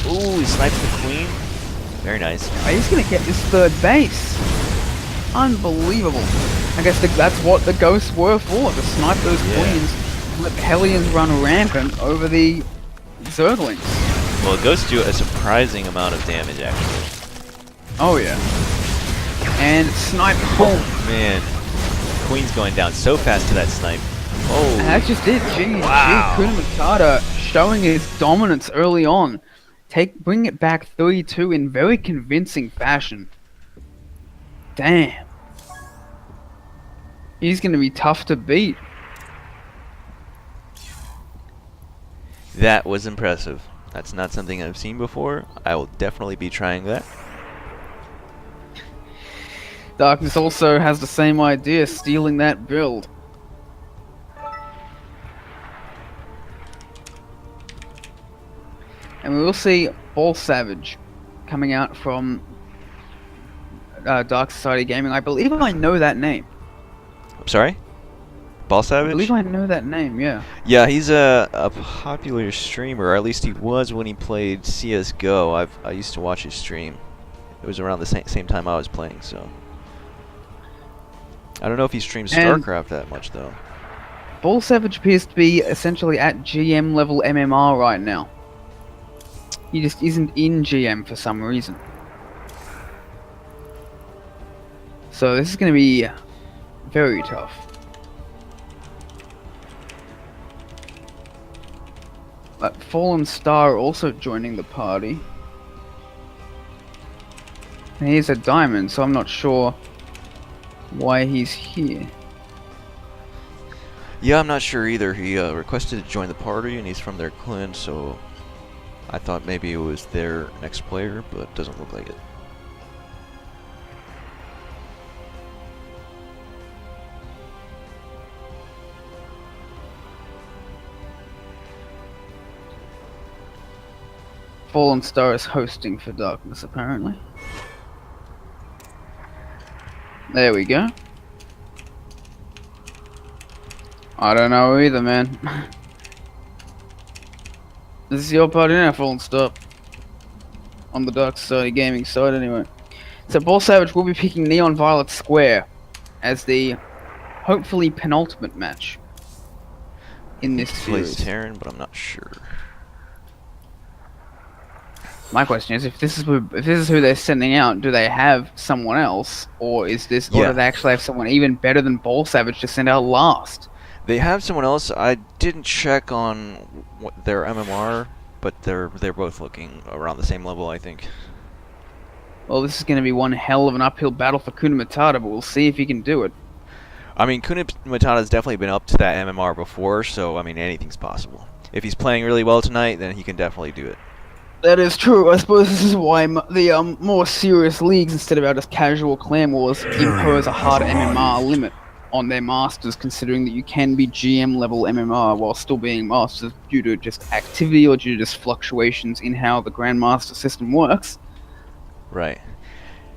S3: Ooh, he snipes the queen. Very nice.
S4: He's going to get this third base. Unbelievable. I guess that's what the ghosts were for, to snipe those queens and let the Hellions run rampant over the Zerglings.
S3: Well, ghosts do a surprising amount of damage, actually.
S4: Oh yeah. And snipe.
S3: Oh, man. Queen's going down so fast to that snipe. Oh.
S4: And that's just it. GG.
S3: Wow.
S4: Kuna Matata showing his dominance early on. Bring it back 3-2 in very convincing fashion. Damn. He's going to be tough to beat.
S3: That was impressive. That's not something I've seen before. I will definitely be trying that.
S4: Darkness also has the same idea, stealing that build. And we will see Ball Savage coming out from Dark Society Gaming. I believe I know that name.
S3: I'm sorry? Ball
S4: I
S3: Savage?
S4: believe I know that name, yeah.
S3: Yeah, he's a popular streamer, or at least he was when he played CSGO. I used to watch his stream. It was around the same time I was playing, so... I don't know if he streams
S4: And-
S3: StarCraft that much, though.
S4: Ball Savage appears to be essentially at GM level MMR right now. He just isn't in GM for some reason. So this is going to be very tough. But Fallen Star also joining the party. And he's a diamond, so I'm not sure why he's here.
S3: Yeah, I'm not sure either. He requested to join the party, and he's from their clan, so I thought maybe it was their next player, but it doesn't look like it.
S4: Fallen Star is hosting for Darkness, apparently. There we go. I don't know either, man. This is your party now, Fallen Star. On the Dark Society Gaming side, anyway. So, Ball Savage will be picking Neon Violet Square as the hopefully penultimate match in this
S3: Plays
S4: series.
S3: Terran, but I'm not sure.
S4: My question is, if this is who they're sending out, do they have someone else, or is this, or
S3: Yeah.
S4: do they actually have someone even better than Ball Savage to send out last?
S3: They have someone else. I didn't check on what their MMR, but they're both looking around the same level, I think.
S4: Well, this is going to be one hell of an uphill battle for Kuna Matata, but we'll see if he can do it.
S3: I mean, Kuna Matata's definitely been up to that MMR before, so I mean, anything's possible. If he's playing really well tonight, then he can definitely do it.
S4: That is true. I suppose this is why the more serious leagues, instead of our just casual clan wars, impose a harder MMR limit on their masters, considering that you can be GM level MMR while still being masters due to just activity or due to just fluctuations in how the Grandmaster system works.
S3: Right.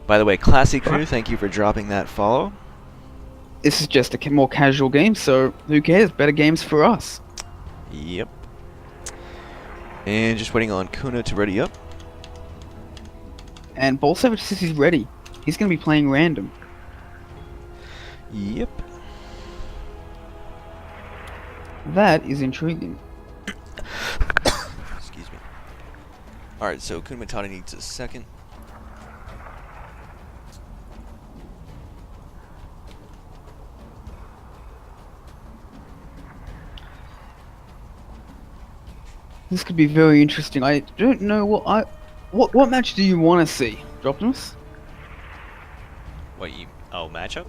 S3: By the way, Classic Crew, thank you for dropping that follow.
S4: This is just a more casual game, so who cares? Better games for us.
S3: Yep. And just waiting on Kuna to ready up.
S4: And Ball Savage says he's ready. He's going to be playing random.
S3: Yep.
S4: That is intriguing.
S3: Excuse me. Alright, so Kuna Matata needs a second.
S4: This could be very interesting. I don't know what match do you want to see, Optimus?
S3: What you... Oh, matchup?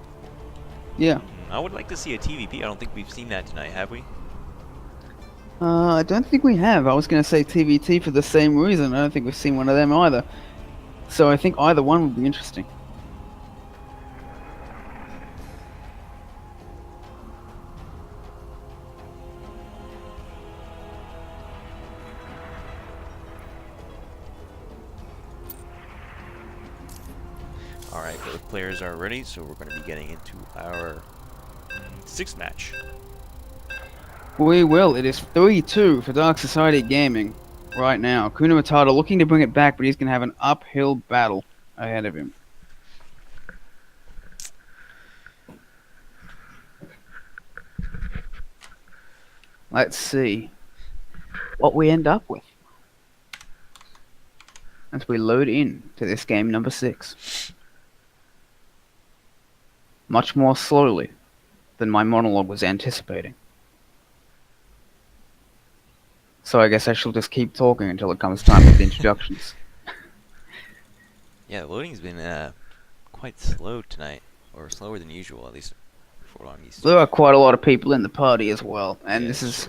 S4: Yeah.
S3: I would like to see a TVP. I don't think we've seen that tonight, have we?
S4: I don't think we have. I was going to say TVT for the same reason. I don't think we've seen one of them either. So I think either one would be interesting.
S3: Alright, both players are ready, so we're going to be getting into our sixth match.
S4: We will. It is 3-2 for Dark Society Gaming right now. Kuna Matata looking to bring it back, but he's going to have an uphill battle ahead of him. Let's see what we end up with as we load in to this game number 6. Much more slowly than my monologue was anticipating. So I guess I shall just keep talking until it comes time for the introductions.
S3: Yeah, the loading's been quite slow tonight, or slower than usual, at least for what I'm used to.
S4: There are quite a lot of people in the party as well, and
S3: Yeah,
S4: this is...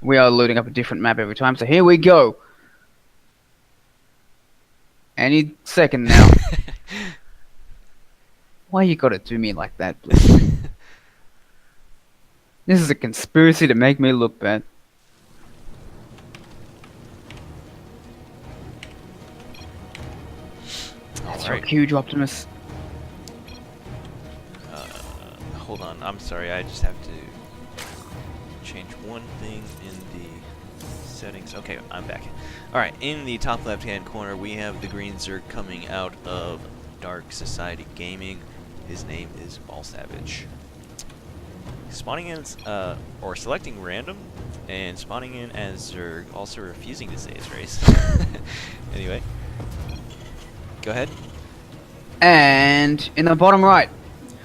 S4: We are loading up a different map every time, so here we go! Any second now. Why you gotta do me like that, please? This is a conspiracy to make me look bad. That's your
S3: Alright.
S4: huge Optimus.
S3: Hold on, I'm sorry, I just have to change one thing in the settings. Okay, I'm back. Alright, in the top left hand corner we have the green Zerg coming out of Dark Society Gaming. His name is Ball Savage. Spawning in, or selecting random, and spawning in as Zerg, also refusing to say his race. Anyway, go ahead.
S4: And in the bottom right,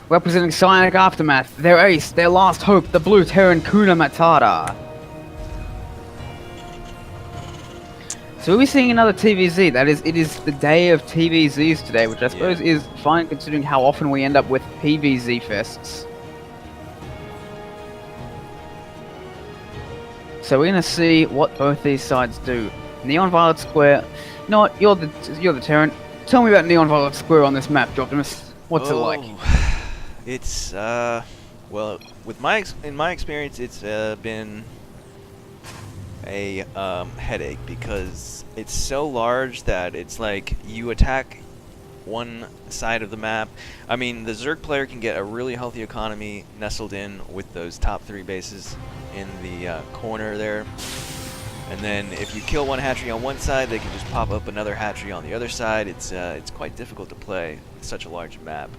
S4: representing Psionic Aftermath, their ace, their last hope, the blue Terran Kuna Matata. So we'll be seeing another TVZ. That is, it is the day of TVZs today, which I suppose is fine considering how often we end up with PVZ fests. So we're gonna see what both these sides do. Neon Violet Square. You know what? You're the Terran. Tell me about Neon Violet Square on this map, Optimus. What's it like?
S3: It's well, with in my experience, it's been a headache because it's so large that it's like you attack one side of the map. I mean, the Zerg player can get a really healthy economy nestled in with those top 3 bases in the corner there. And then if you kill one hatchery on one side, they can just pop up another hatchery on the other side. It's quite difficult to play such a large map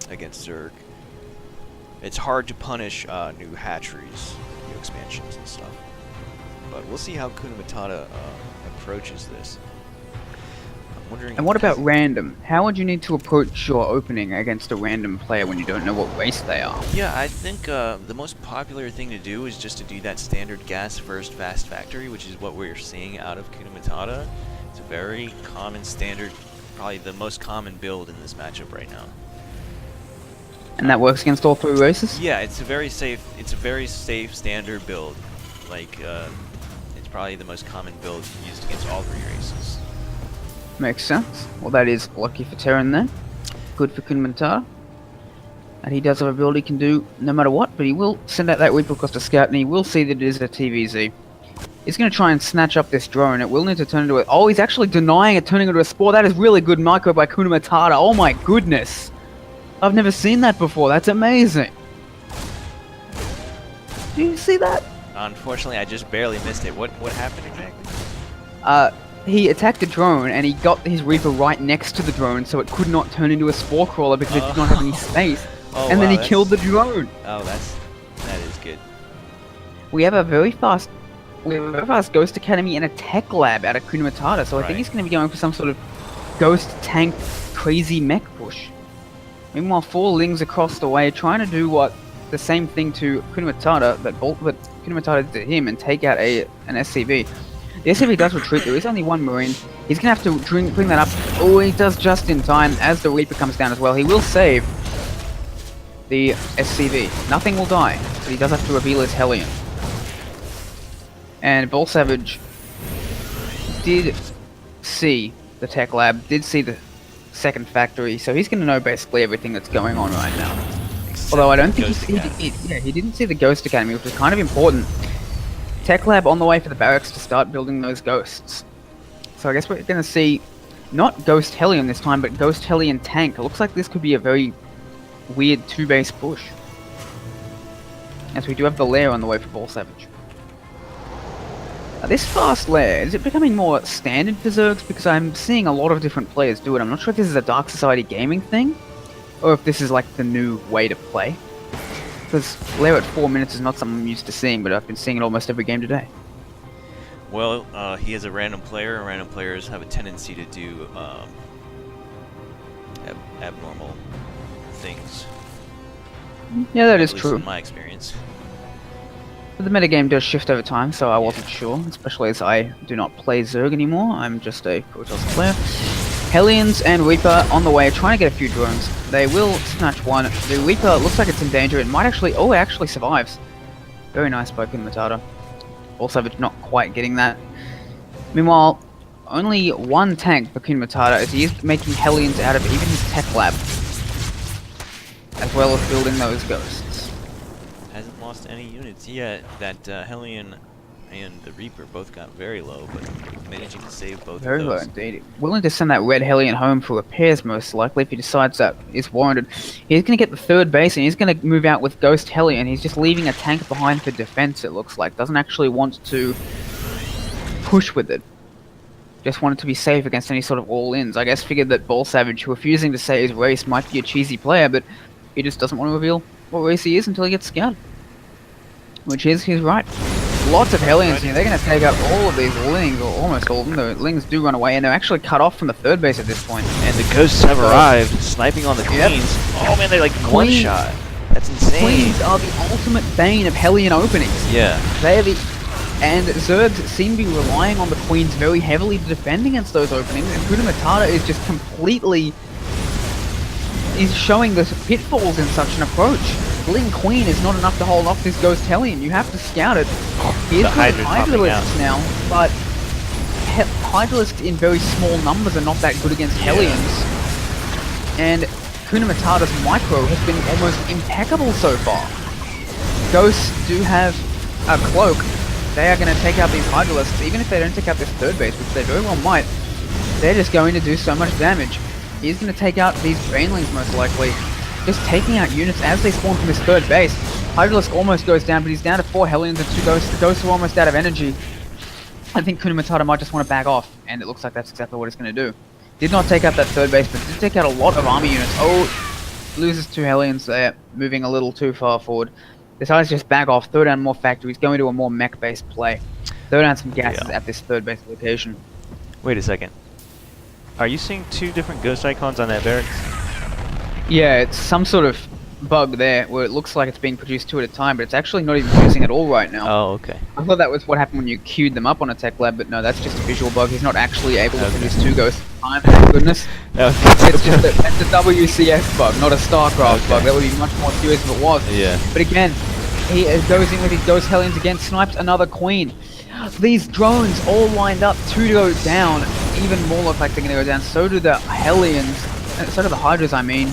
S3: against Zerg. It's hard to punish new hatcheries, new expansions and stuff. But we'll see how Kuna Matata approaches this. I'm wondering.
S4: And what about random? How would you need to approach your opening against a random player when you don't know what race they are?
S3: Yeah, I think the most popular thing to do is just to do that standard gas first fast factory, which is what we're seeing out of Kuna Matata. It's a very common standard, probably the most common build in this matchup right now.
S4: And that works against all 3 races?
S3: Yeah, it's a very safe standard build. Like it's probably the most common build used against all 3 races.
S4: Makes sense. Well, that is lucky for Terran then. Good for Kuna Matata. And he does have a build he can do no matter what, but he will send out that Reaper across the scout, and he will see that it is a TVZ. He's going to try and snatch up this drone. It will need to turn into a... Oh, he's actually denying it, turning it into a spore. That is really good micro by Kuna Matata. Oh my goodness. I've never seen that before. That's amazing. Do you see that?
S3: Unfortunately, I just barely missed it. What happened exactly?
S4: He attacked the drone, and he got his Reaper right next to the drone, so it could not turn into a spore crawler because it did not have any space. And then he killed the drone.
S3: Oh, that is good.
S4: We have a very fast Ghost Academy and a tech lab out of Kuna Matata, so I think he's going to be going for some sort of ghost tank crazy mech push. Meanwhile, 4 Lings across the way, trying to do the same thing to Kuna Matata that Kuna Matata did to him and take out an SCV. The SCV does retreat. There is only 1 Marine. He's going to have to bring that up. Oh, he does just in time as the Reaper comes down as well. He will save the SCV. Nothing will die, but he does have to reveal his Hellion. And Bull Savage did see the tech lab, did see the second factory, so he's going to know basically everything that's going on right now. Although I don't think he didn't see the Ghost Academy, which was kind of important. Tech lab on the way for the barracks to start building those ghosts. So I guess we're going to see not Ghost Hellion this time, but Ghost Hellion tank. It looks like this could be a very weird 2-base push. As we do have the lair on the way for Bull Savage. This fast lair, is it becoming more standard for Zergs? Because I'm seeing a lot of different players do it. I'm not sure if this is a Dark Society gaming thing, or if this is like the new way to play. Because lair at 4 minutes is not something I'm used to seeing, but I've been seeing it almost every game today.
S3: Well, he is a random player, and random players have a tendency to do abnormal things.
S4: Yeah, that is
S3: at least
S4: true.
S3: in my experience.
S4: But the metagame does shift over time, so I wasn't sure, especially as I do not play Zerg anymore. I'm just a Protoss player. Hellions and Reaper on the way, trying to get a few drones. They will snatch one. The Reaper looks like it's in danger. It might actually... Oh, it actually survives. Very nice by Kuna Matata. Bull Savage not quite getting that. Meanwhile, only 1 tank for Kuna Matata as he is making Hellions out of even his tech lab. As well as building those ghosts.
S3: Hasn't lost any units yet. That Hellion and the Reaper both got very low, but managing to save both
S4: Very
S3: of
S4: low
S3: those.
S4: indeed. Willing to send that red Hellion home for repairs most likely if he decides that is warranted. He's going to get the 3rd base and he's going to move out with Ghost Hellion. He's just leaving a tank behind for defense, it looks like. Doesn't actually want to push with it. Just wanted to be safe against any sort of all-ins. I guess figured that Bull Savage, refusing to say his race, might be a cheesy player, but he just doesn't want to reveal what race he is until he gets scouted. Which is his right. Lots of Hellions here. They're going to take out all of these Lings, or almost all of them. The Lings do run away, and they're actually cut off from the 3rd base at this point.
S3: And the ghosts have arrived, sniping on the Queens. Oh man, they like one shot. That's insane.
S4: Queens are the ultimate bane of Hellion openings.
S3: Yeah.
S4: They are the... And Zergs seem to be relying on the Queens very heavily to defend against those openings, and Kuna Matata is just completely... is showing the pitfalls in such an approach. Ling Queen is not enough to hold off this Ghost Hellion. You have to scout it. He is good Hydralisks now, but Hydralisks in very small numbers are not that good against Hellions. And Kuna Matata's micro has been almost impeccable so far. Ghosts do have a cloak, they are going to take out these Hydralisks. Even if they don't take out this third base, which they very well might, they're just going to do so much damage. He's going to take out these Banelings most likely. Just taking out units as they spawn from his third base. Hydralisk almost goes down, but he's down to 4 Hellions and 2 Ghosts. The Ghosts are almost out of energy. I think Kuna Matata might just want to back off, and it looks like that's exactly what he's going to do. Did not take out that third base, but did take out a lot of army units. Oh, loses 2 Hellions there, moving a little too far forward. Decides to just back off, throw down more factories, go into a more mech-based play. Throw down some gases at this third base location.
S3: Wait a second. Are you seeing 2 different ghost icons on that barracks?
S4: Yeah, it's some sort of bug there where it looks like it's being produced 2 at a time, but it's actually not even producing at all right now.
S3: Oh, okay.
S4: I thought that was what happened when you queued them up on a tech lab, but no, that's just a visual bug. He's not actually able to produce 2 ghosts at a time, thank goodness. It's just it's a WCS bug, not a StarCraft bug. That would be much more serious if it was.
S3: Yeah.
S4: But again, he goes in with his Ghost Hellions again, snipes another Queen. These drones all lined up to go down, even more look like they're going to go down. So do the Hellions, so do the Hydras, I mean.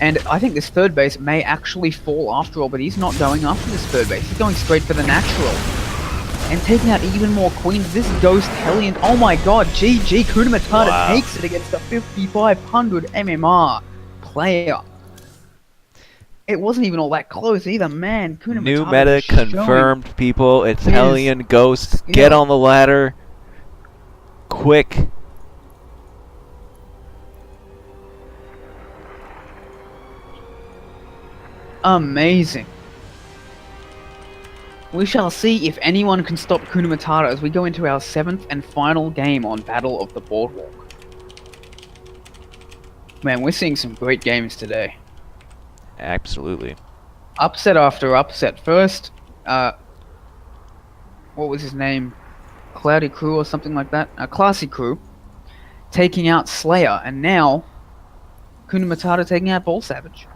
S4: And I think this third base may actually fall after all, but he's not going after this third base. He's going straight for the natural. And taking out even more Queens. This Ghost Hellion, oh my god, GG, Kuna Matata takes it against a 5500 MMR player. It wasn't even all that close either, man. Kuna
S3: New
S4: Matata
S3: meta
S4: was showing
S3: confirmed, people. It's
S4: his
S3: Hellion Ghost. Get
S4: skill.
S3: on the ladder. Quick.
S4: Amazing. We shall see if anyone can stop Kuna Matata as we go into our 7th and final game on Battle of the Boardwalk. Man, we're seeing some great games today.
S3: Absolutely.
S4: Upset after upset. First, what was his name? Cloudy Crew or something like that? Classy Crew taking out Slayer, and now Kuna Matata taking out Ball Savage.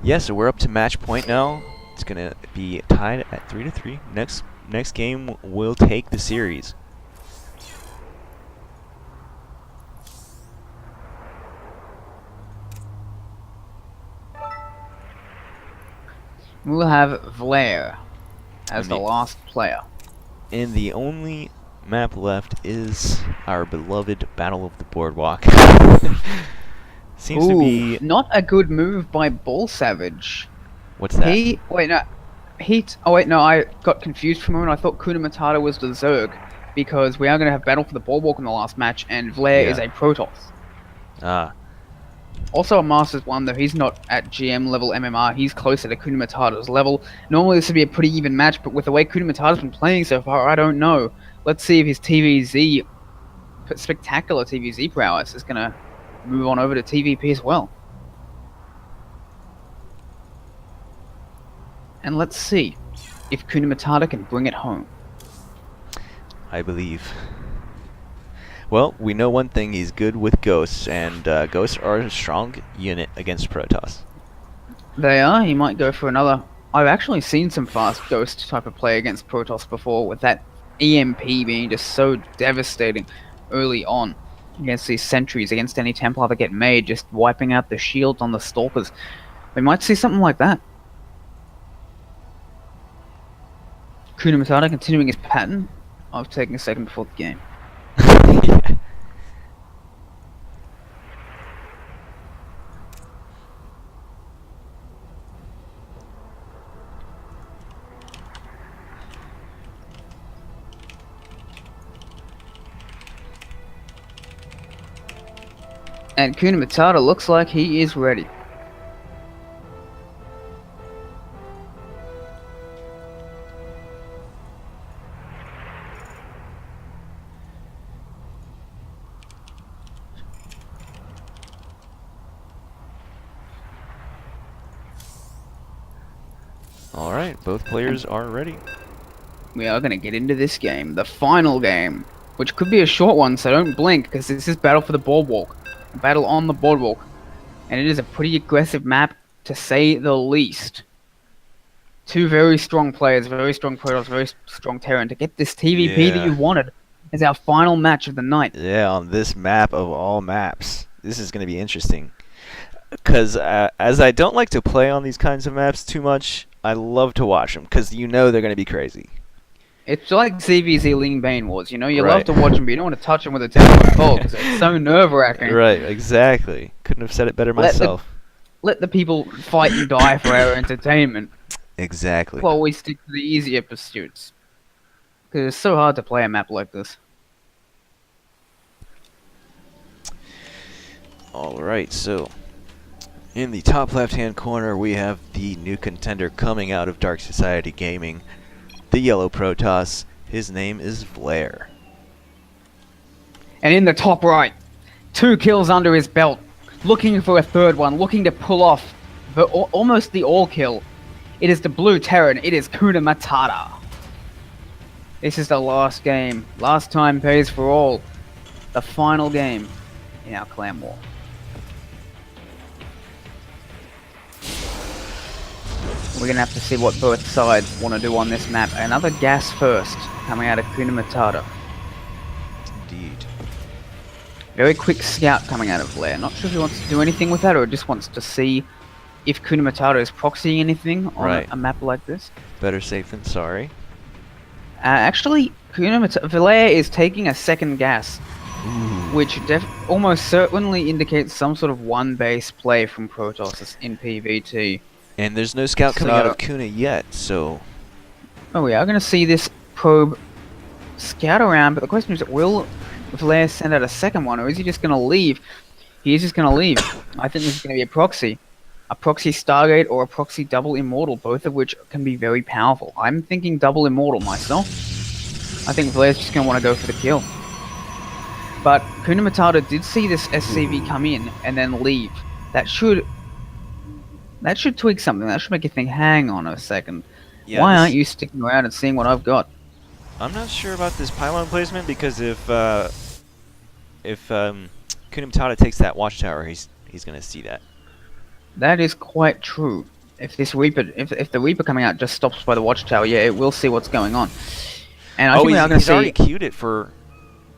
S3: Yeah, so we're up to match point now. It's gonna be tied at 3-3. Next game will take the series.
S4: We'll have Vlair as the
S3: Indeed.
S4: last player.
S3: And the only map left is our beloved Battle of the Boardwalk. Seems to be...
S4: not a good move by Ball Savage.
S3: What's that?
S4: I got confused for a moment. I thought Kuna Matata was the Zerg, because we are going to have Battle for the Boardwalk in the last match, and Vlair is a Protoss.
S3: Ah.
S4: Also a Masters 1, though he's not at GM level MMR, he's closer to Kuna Matata's level. Normally this would be a pretty even match, but with the way Kuna Matata's been playing so far, I don't know. Let's see if his TVZ, spectacular TVZ prowess, is going to move on over to TVP as well. And let's see if Kuna Matata can bring it home.
S3: I believe. Well, we know one thing, he's good with Ghosts, and Ghosts are a strong unit against Protoss.
S4: They are, he might go for another. I've actually seen some fast Ghost type of play against Protoss before, with that EMP being just so devastating early on against these sentries, against any Templar that get made, just wiping out the shields on the Stalkers. We might see something like that. Kuna Matata continuing his pattern of taking a second before the game.
S3: Yeah.
S4: And Kuna Matata looks like he is ready.
S3: Alright, both players are ready.
S4: We are going to get into this game, the final game, which could be a short one, so don't blink, because this is Battle for the Boardwalk. A battle on the Boardwalk. And it is a pretty aggressive map, to say the least. Two very strong players, very strong Protoss, very strong Terran, to get this TVP that you wanted as our final match of the night.
S3: Yeah, on this map of all maps. This is going to be interesting. Because as I don't like to play on these kinds of maps too much, I love to watch them, because you know they're going to be crazy.
S4: It's like CVZ Ling Bane was, you know? You love
S3: Right.
S4: to watch him, but you don't want to touch him with a 10-foot pole because it's so nerve-wracking.
S3: Right, exactly. Couldn't have said it better myself.
S4: Let the people fight and die for our entertainment
S3: Exactly.
S4: while we stick to the easier pursuits. Because it's so hard to play a map like this.
S3: Alright, so in the top left-hand corner we have the new contender coming out of Dark Society Gaming, the yellow Protoss. His name is Vlair.
S4: And in the top right, 2 kills under his belt, looking for a third one, looking to pull off almost the all kill. It is the Blue Terran, it is Kuna Matata. This is the last game. Last time pays for all. The final game in our clan war. We're gonna have to see what both sides want to do on this map. Another gas first coming out of Kuna Matata.
S3: Indeed.
S4: Very quick scout coming out of Vlair. Not sure if he wants to do anything with that or just wants to see if Kuna Matata is proxying anything on a map like this.
S3: Better safe than sorry.
S4: Actually, Vlair is taking a second gas, which almost certainly indicates some sort of one-base play from Protoss in PvT.
S3: And there's no scout coming out of Kuna yet, so...
S4: Oh, we are going to see this probe scout around, but the question is, will Vlair send out a second one, or is he just going to leave? He is just going to leave. I think this is going to be a proxy. A proxy Stargate or a proxy double immortal, both of which can be very powerful. I'm thinking double immortal myself. I think Vlair's just going to want to go for the kill. But Kuna Matata did see this SCV come in and then leave. That should tweak something. That should make you think, hang on a second.
S3: Yeah,
S4: why aren't you sticking around and seeing what I've got?
S3: I'm not sure about this pylon placement because if Kuna Matata takes that watchtower, he's gonna see that.
S4: That is quite true. If this Reaper, if the Reaper coming out just stops by the watchtower, yeah, it will see what's going on. And I think we are going to see.
S3: He's already queued it for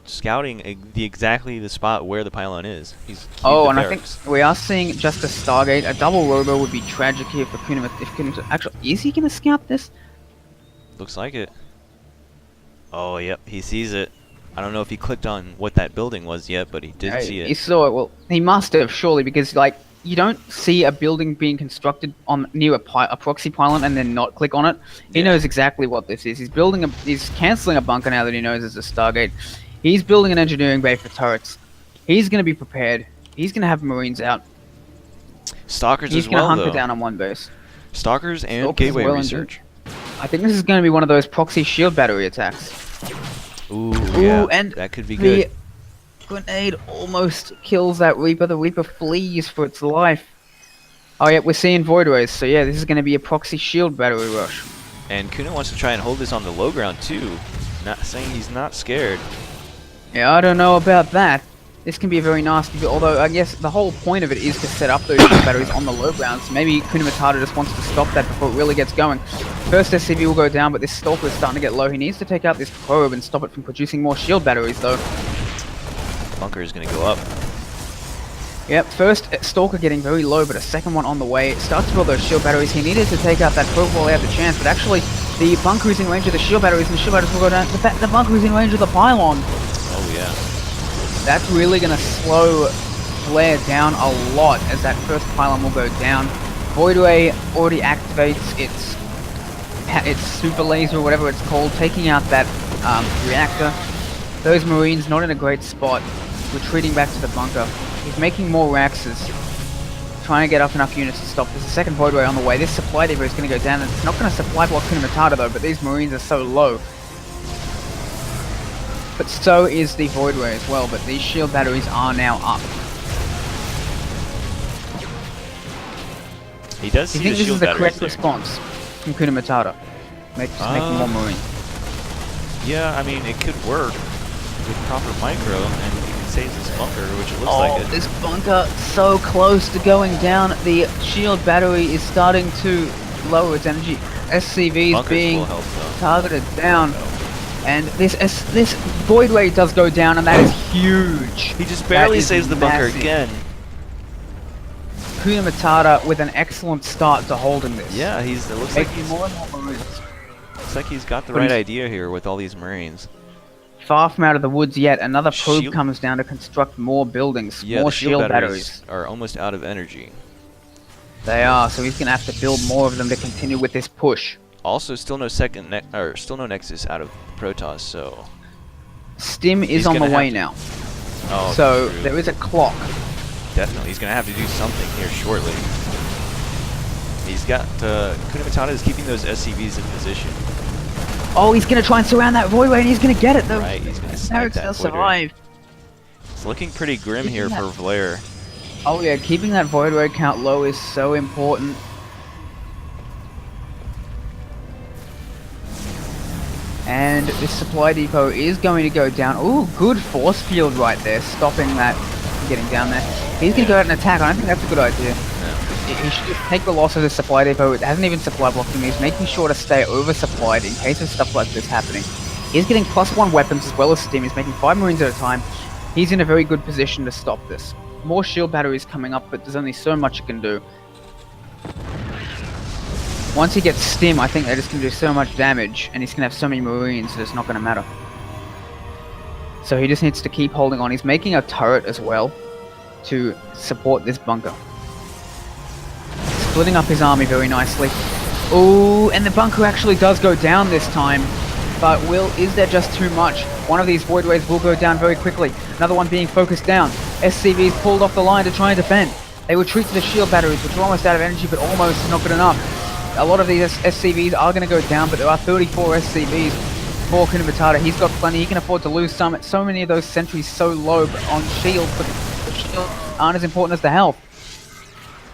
S3: scouting exactly the spot where the pylon is. He's queued the barracks.
S4: I think we are seeing just a Stargate. A double robo would be tragic here for Kuna. Actually, is he going to scout this?
S3: Looks like it. Oh, yep, he sees it. I don't know if he clicked on what that building was yet, but he did see it.
S4: He saw it. Well, he must have, surely, because, like, you don't see a building being constructed near a proxy pylon and then not click on it. He knows exactly what this is. He's cancelling a bunker now that he knows it's a Stargate. He's building an engineering bay for turrets. He's going to be prepared. He's going to have Marines out.
S3: Stalkers as well,
S4: He's going to hunker down on one base.
S3: Stalkers and gateway research.
S4: I think this is going to be one of those proxy shield battery attacks.
S3: Ooh, yeah,
S4: and
S3: that could be good.
S4: Grenade almost kills that Reaper. The Reaper flees for its life. Oh yeah, we're seeing Void Rays, so yeah, this is going to be a proxy shield battery rush.
S3: And Kuna wants to try and hold this on the low ground too. Not saying he's not scared.
S4: Yeah, I don't know about that. This can be a very nasty, although I guess the whole point of it is to set up those shield batteries on the low ground, so maybe Kuna Matata just wants to stop that before it really gets going. First SCV will go down, but this Stalker is starting to get low. He needs to take out this probe and stop it from producing more shield batteries though.
S3: Bunker is going to go up.
S4: Yep, first Stalker getting very low, but a second one on the way. Starts to build those shield batteries. He needed to take out that probe while he had the chance, but actually the bunker is in range of the shield batteries, and the shield batteries will go down. The bunker is in range of the pylon.
S3: Oh yeah.
S4: That's really going to slow Vlair down a lot as that first pylon will go down. Void Ray already activates its super laser or whatever it's called, taking out that reactor. Those Marines not in a great spot, retreating back to the bunker. He's making more Raxes, trying to get up enough units to stop. There's a second Void Ray on the way. This supply depot is going to go down, and it's not going to supply block Kuna Matata though, but these Marines are so low. But so is the Void Ray as well, but these shield batteries are now up.
S3: He does see the shield batteries.
S4: Do you think this is the correct response from Kuna Matata? Just making more Marines.
S3: Yeah, I mean, it could work with proper micro, and he can save this bunker, which it looks like it.
S4: This bunker so close to going down. The shield battery is starting to lower its energy. SCV is being targeted down. And this Void Ray does go down, and that is huge.
S3: He just barely saves the bunker again.
S4: Kuna Matata with an excellent start to holding this.
S3: Yeah, it looks like he's
S4: more and more Marines.
S3: Looks like he's got the right idea here with all these Marines.
S4: Far from out of the woods yet, another probe
S3: Shield-
S4: comes down to construct more buildings,
S3: Yeah,
S4: more
S3: the shield
S4: batteries.
S3: are almost out of energy.
S4: They are, so he's gonna have to build more of them to continue with this push.
S3: Also, still no still no Nexus out of Protoss, so
S4: Stim
S3: He's
S4: is on the
S3: gonna
S4: way
S3: have
S4: now,
S3: oh,
S4: so
S3: true.
S4: there is a clock.
S3: Definitely, he's gonna have to do something here shortly. He's got Kuna Matata is keeping those SCVs in position.
S4: Oh, he's gonna try and surround that voidway, and he's gonna get it though.
S3: Right, he's gonna snipe
S4: Narix
S3: that
S4: will
S3: void ray.
S4: survive.
S3: It's looking pretty grim here for Vlaire.
S4: Oh yeah, keeping that void ray count low is so important. And this supply depot is going to go down. Ooh, good force field right there, stopping that from getting down there. He's going to go out and attack. I don't think that's a good idea. He should just take the loss of this supply depot. It hasn't even supply blocked him. He's making sure to stay oversupplied in case of stuff like this happening. He's getting +1 weapons as well as stim. He's making 5 Marines at a time. He's in a very good position to stop this. More shield batteries coming up, but there's only so much it can do. Once he gets stim, I think they're just going to do so much damage, and he's going to have so many Marines that it's not going to matter. So he just needs to keep holding on. He's making a turret as well to support this bunker. Splitting up his army very nicely. Ooh, and the bunker actually does go down this time. But is there just too much? One of these void rays will go down very quickly. Another one being focused down. SCVs pulled off the line to try and defend. They retreat to the shield batteries, which are almost out of energy, but almost not good enough. A lot of these SCVs are going to go down, but there are 34 SCVs for Kuna Matata. He's got plenty. He can afford to lose some. So many of those sentries so low on shields, but the shields aren't as important as the health.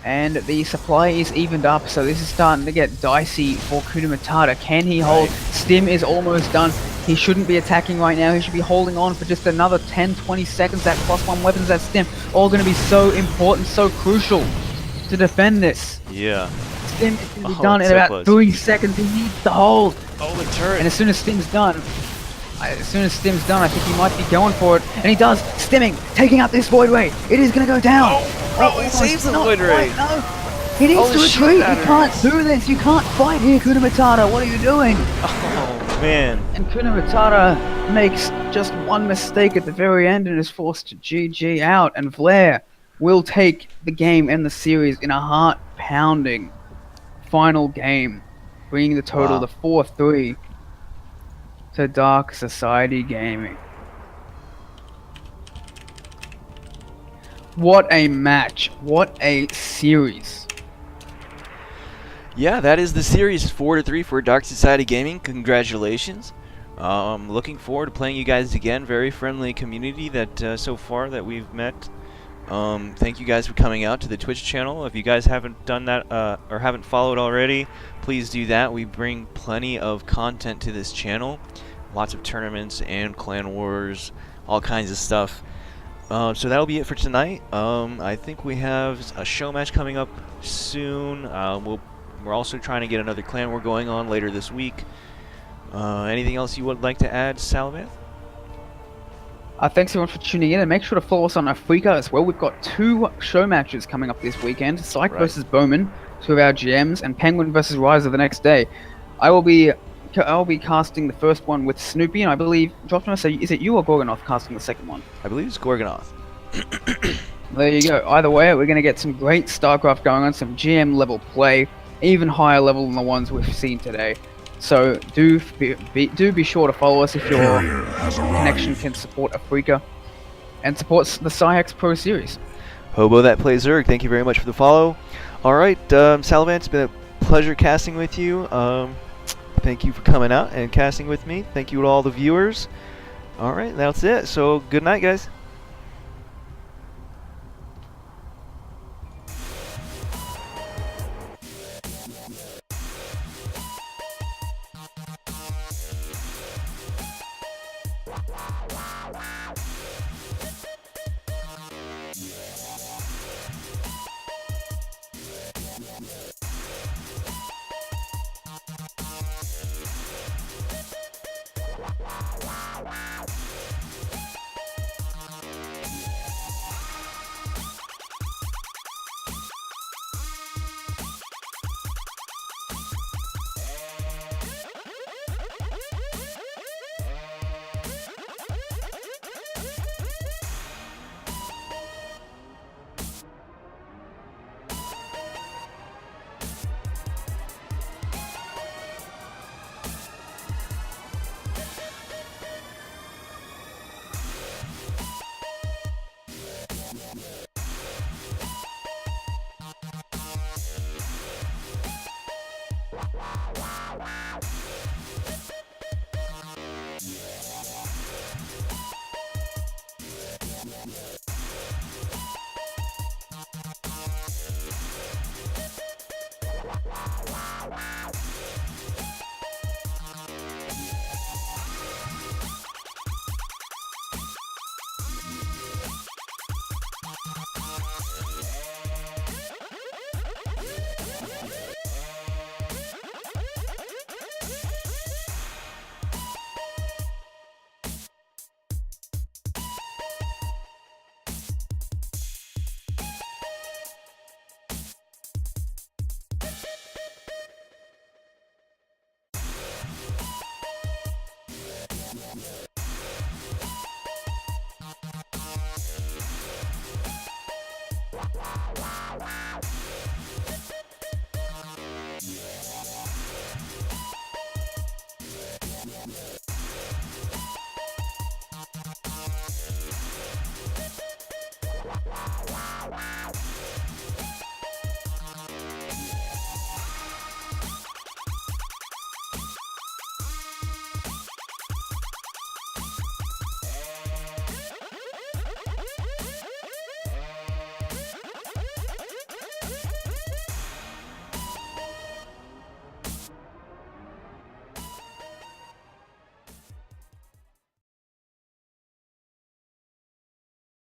S4: And the supply is evened up, so this is starting to get dicey for Kuna Matata. Can he hold? Stim is almost done. He shouldn't be attacking right now. He should be holding on for just another 10-20 seconds. That +1 weapons, that Stim, all going to be so important, so crucial to defend this.
S3: Yeah.
S4: Stim is going to be done in about 3 seconds. He needs to hold.
S3: Oh, the turret.
S4: And as soon as Stim's done, I think he might be going for it. And he does. Stimming, taking out this void ray. It is going to go down.
S3: Oh, he saves the void ray.
S4: No. He needs to retreat. You can't do this. You can't fight here, Kuna Matata. What are you doing?
S3: Oh, man.
S4: And Kuna Matata makes just one mistake at the very end and is forced to GG out. And Vlaire will take the game and the series in a heart-pounding final game, bringing the total to 4-3 to Dark Society Gaming. What a match. What a series.
S3: Yeah, that is the series 4-3 for Dark Society Gaming. Congratulations. Looking forward to playing you guys again. Very friendly community that so far that we've met. Thank you guys for coming out to the Twitch channel. If you guys haven't done that or haven't followed already, please do that. We bring plenty of content to this channel. Lots of tournaments and clan wars, all kinds of stuff. So that'll be it for tonight. I think we have a show match coming up soon. We're also trying to get another clan war going on later this week. Anything else you would like to add, Salvath?
S4: Thanks everyone for tuning in, and make sure to follow us on Africa as well. We've got 2 show matches coming up this weekend. Psych versus Bowman, 2 of our GMs, and Penguin versus Riser the next day. I'll be casting the first one with Snoopy, and I believe, Droptimus, is it you or Gorgonoth casting the second one?
S3: I believe it's Gorgonoth.
S4: There you go. Either way, we're going to get some great StarCraft going on, some GM level play, even higher level than the ones we've seen today. So do be sure to follow us if your connection can support Africa and supports the Psyx Pro Series.
S3: Hobo that plays Zerg, thank you very much for the follow. Alright, Salvan, it's been a pleasure casting with you. Thank you for coming out and casting with me. Thank you to all the viewers. Alright, that's it. So good night, guys.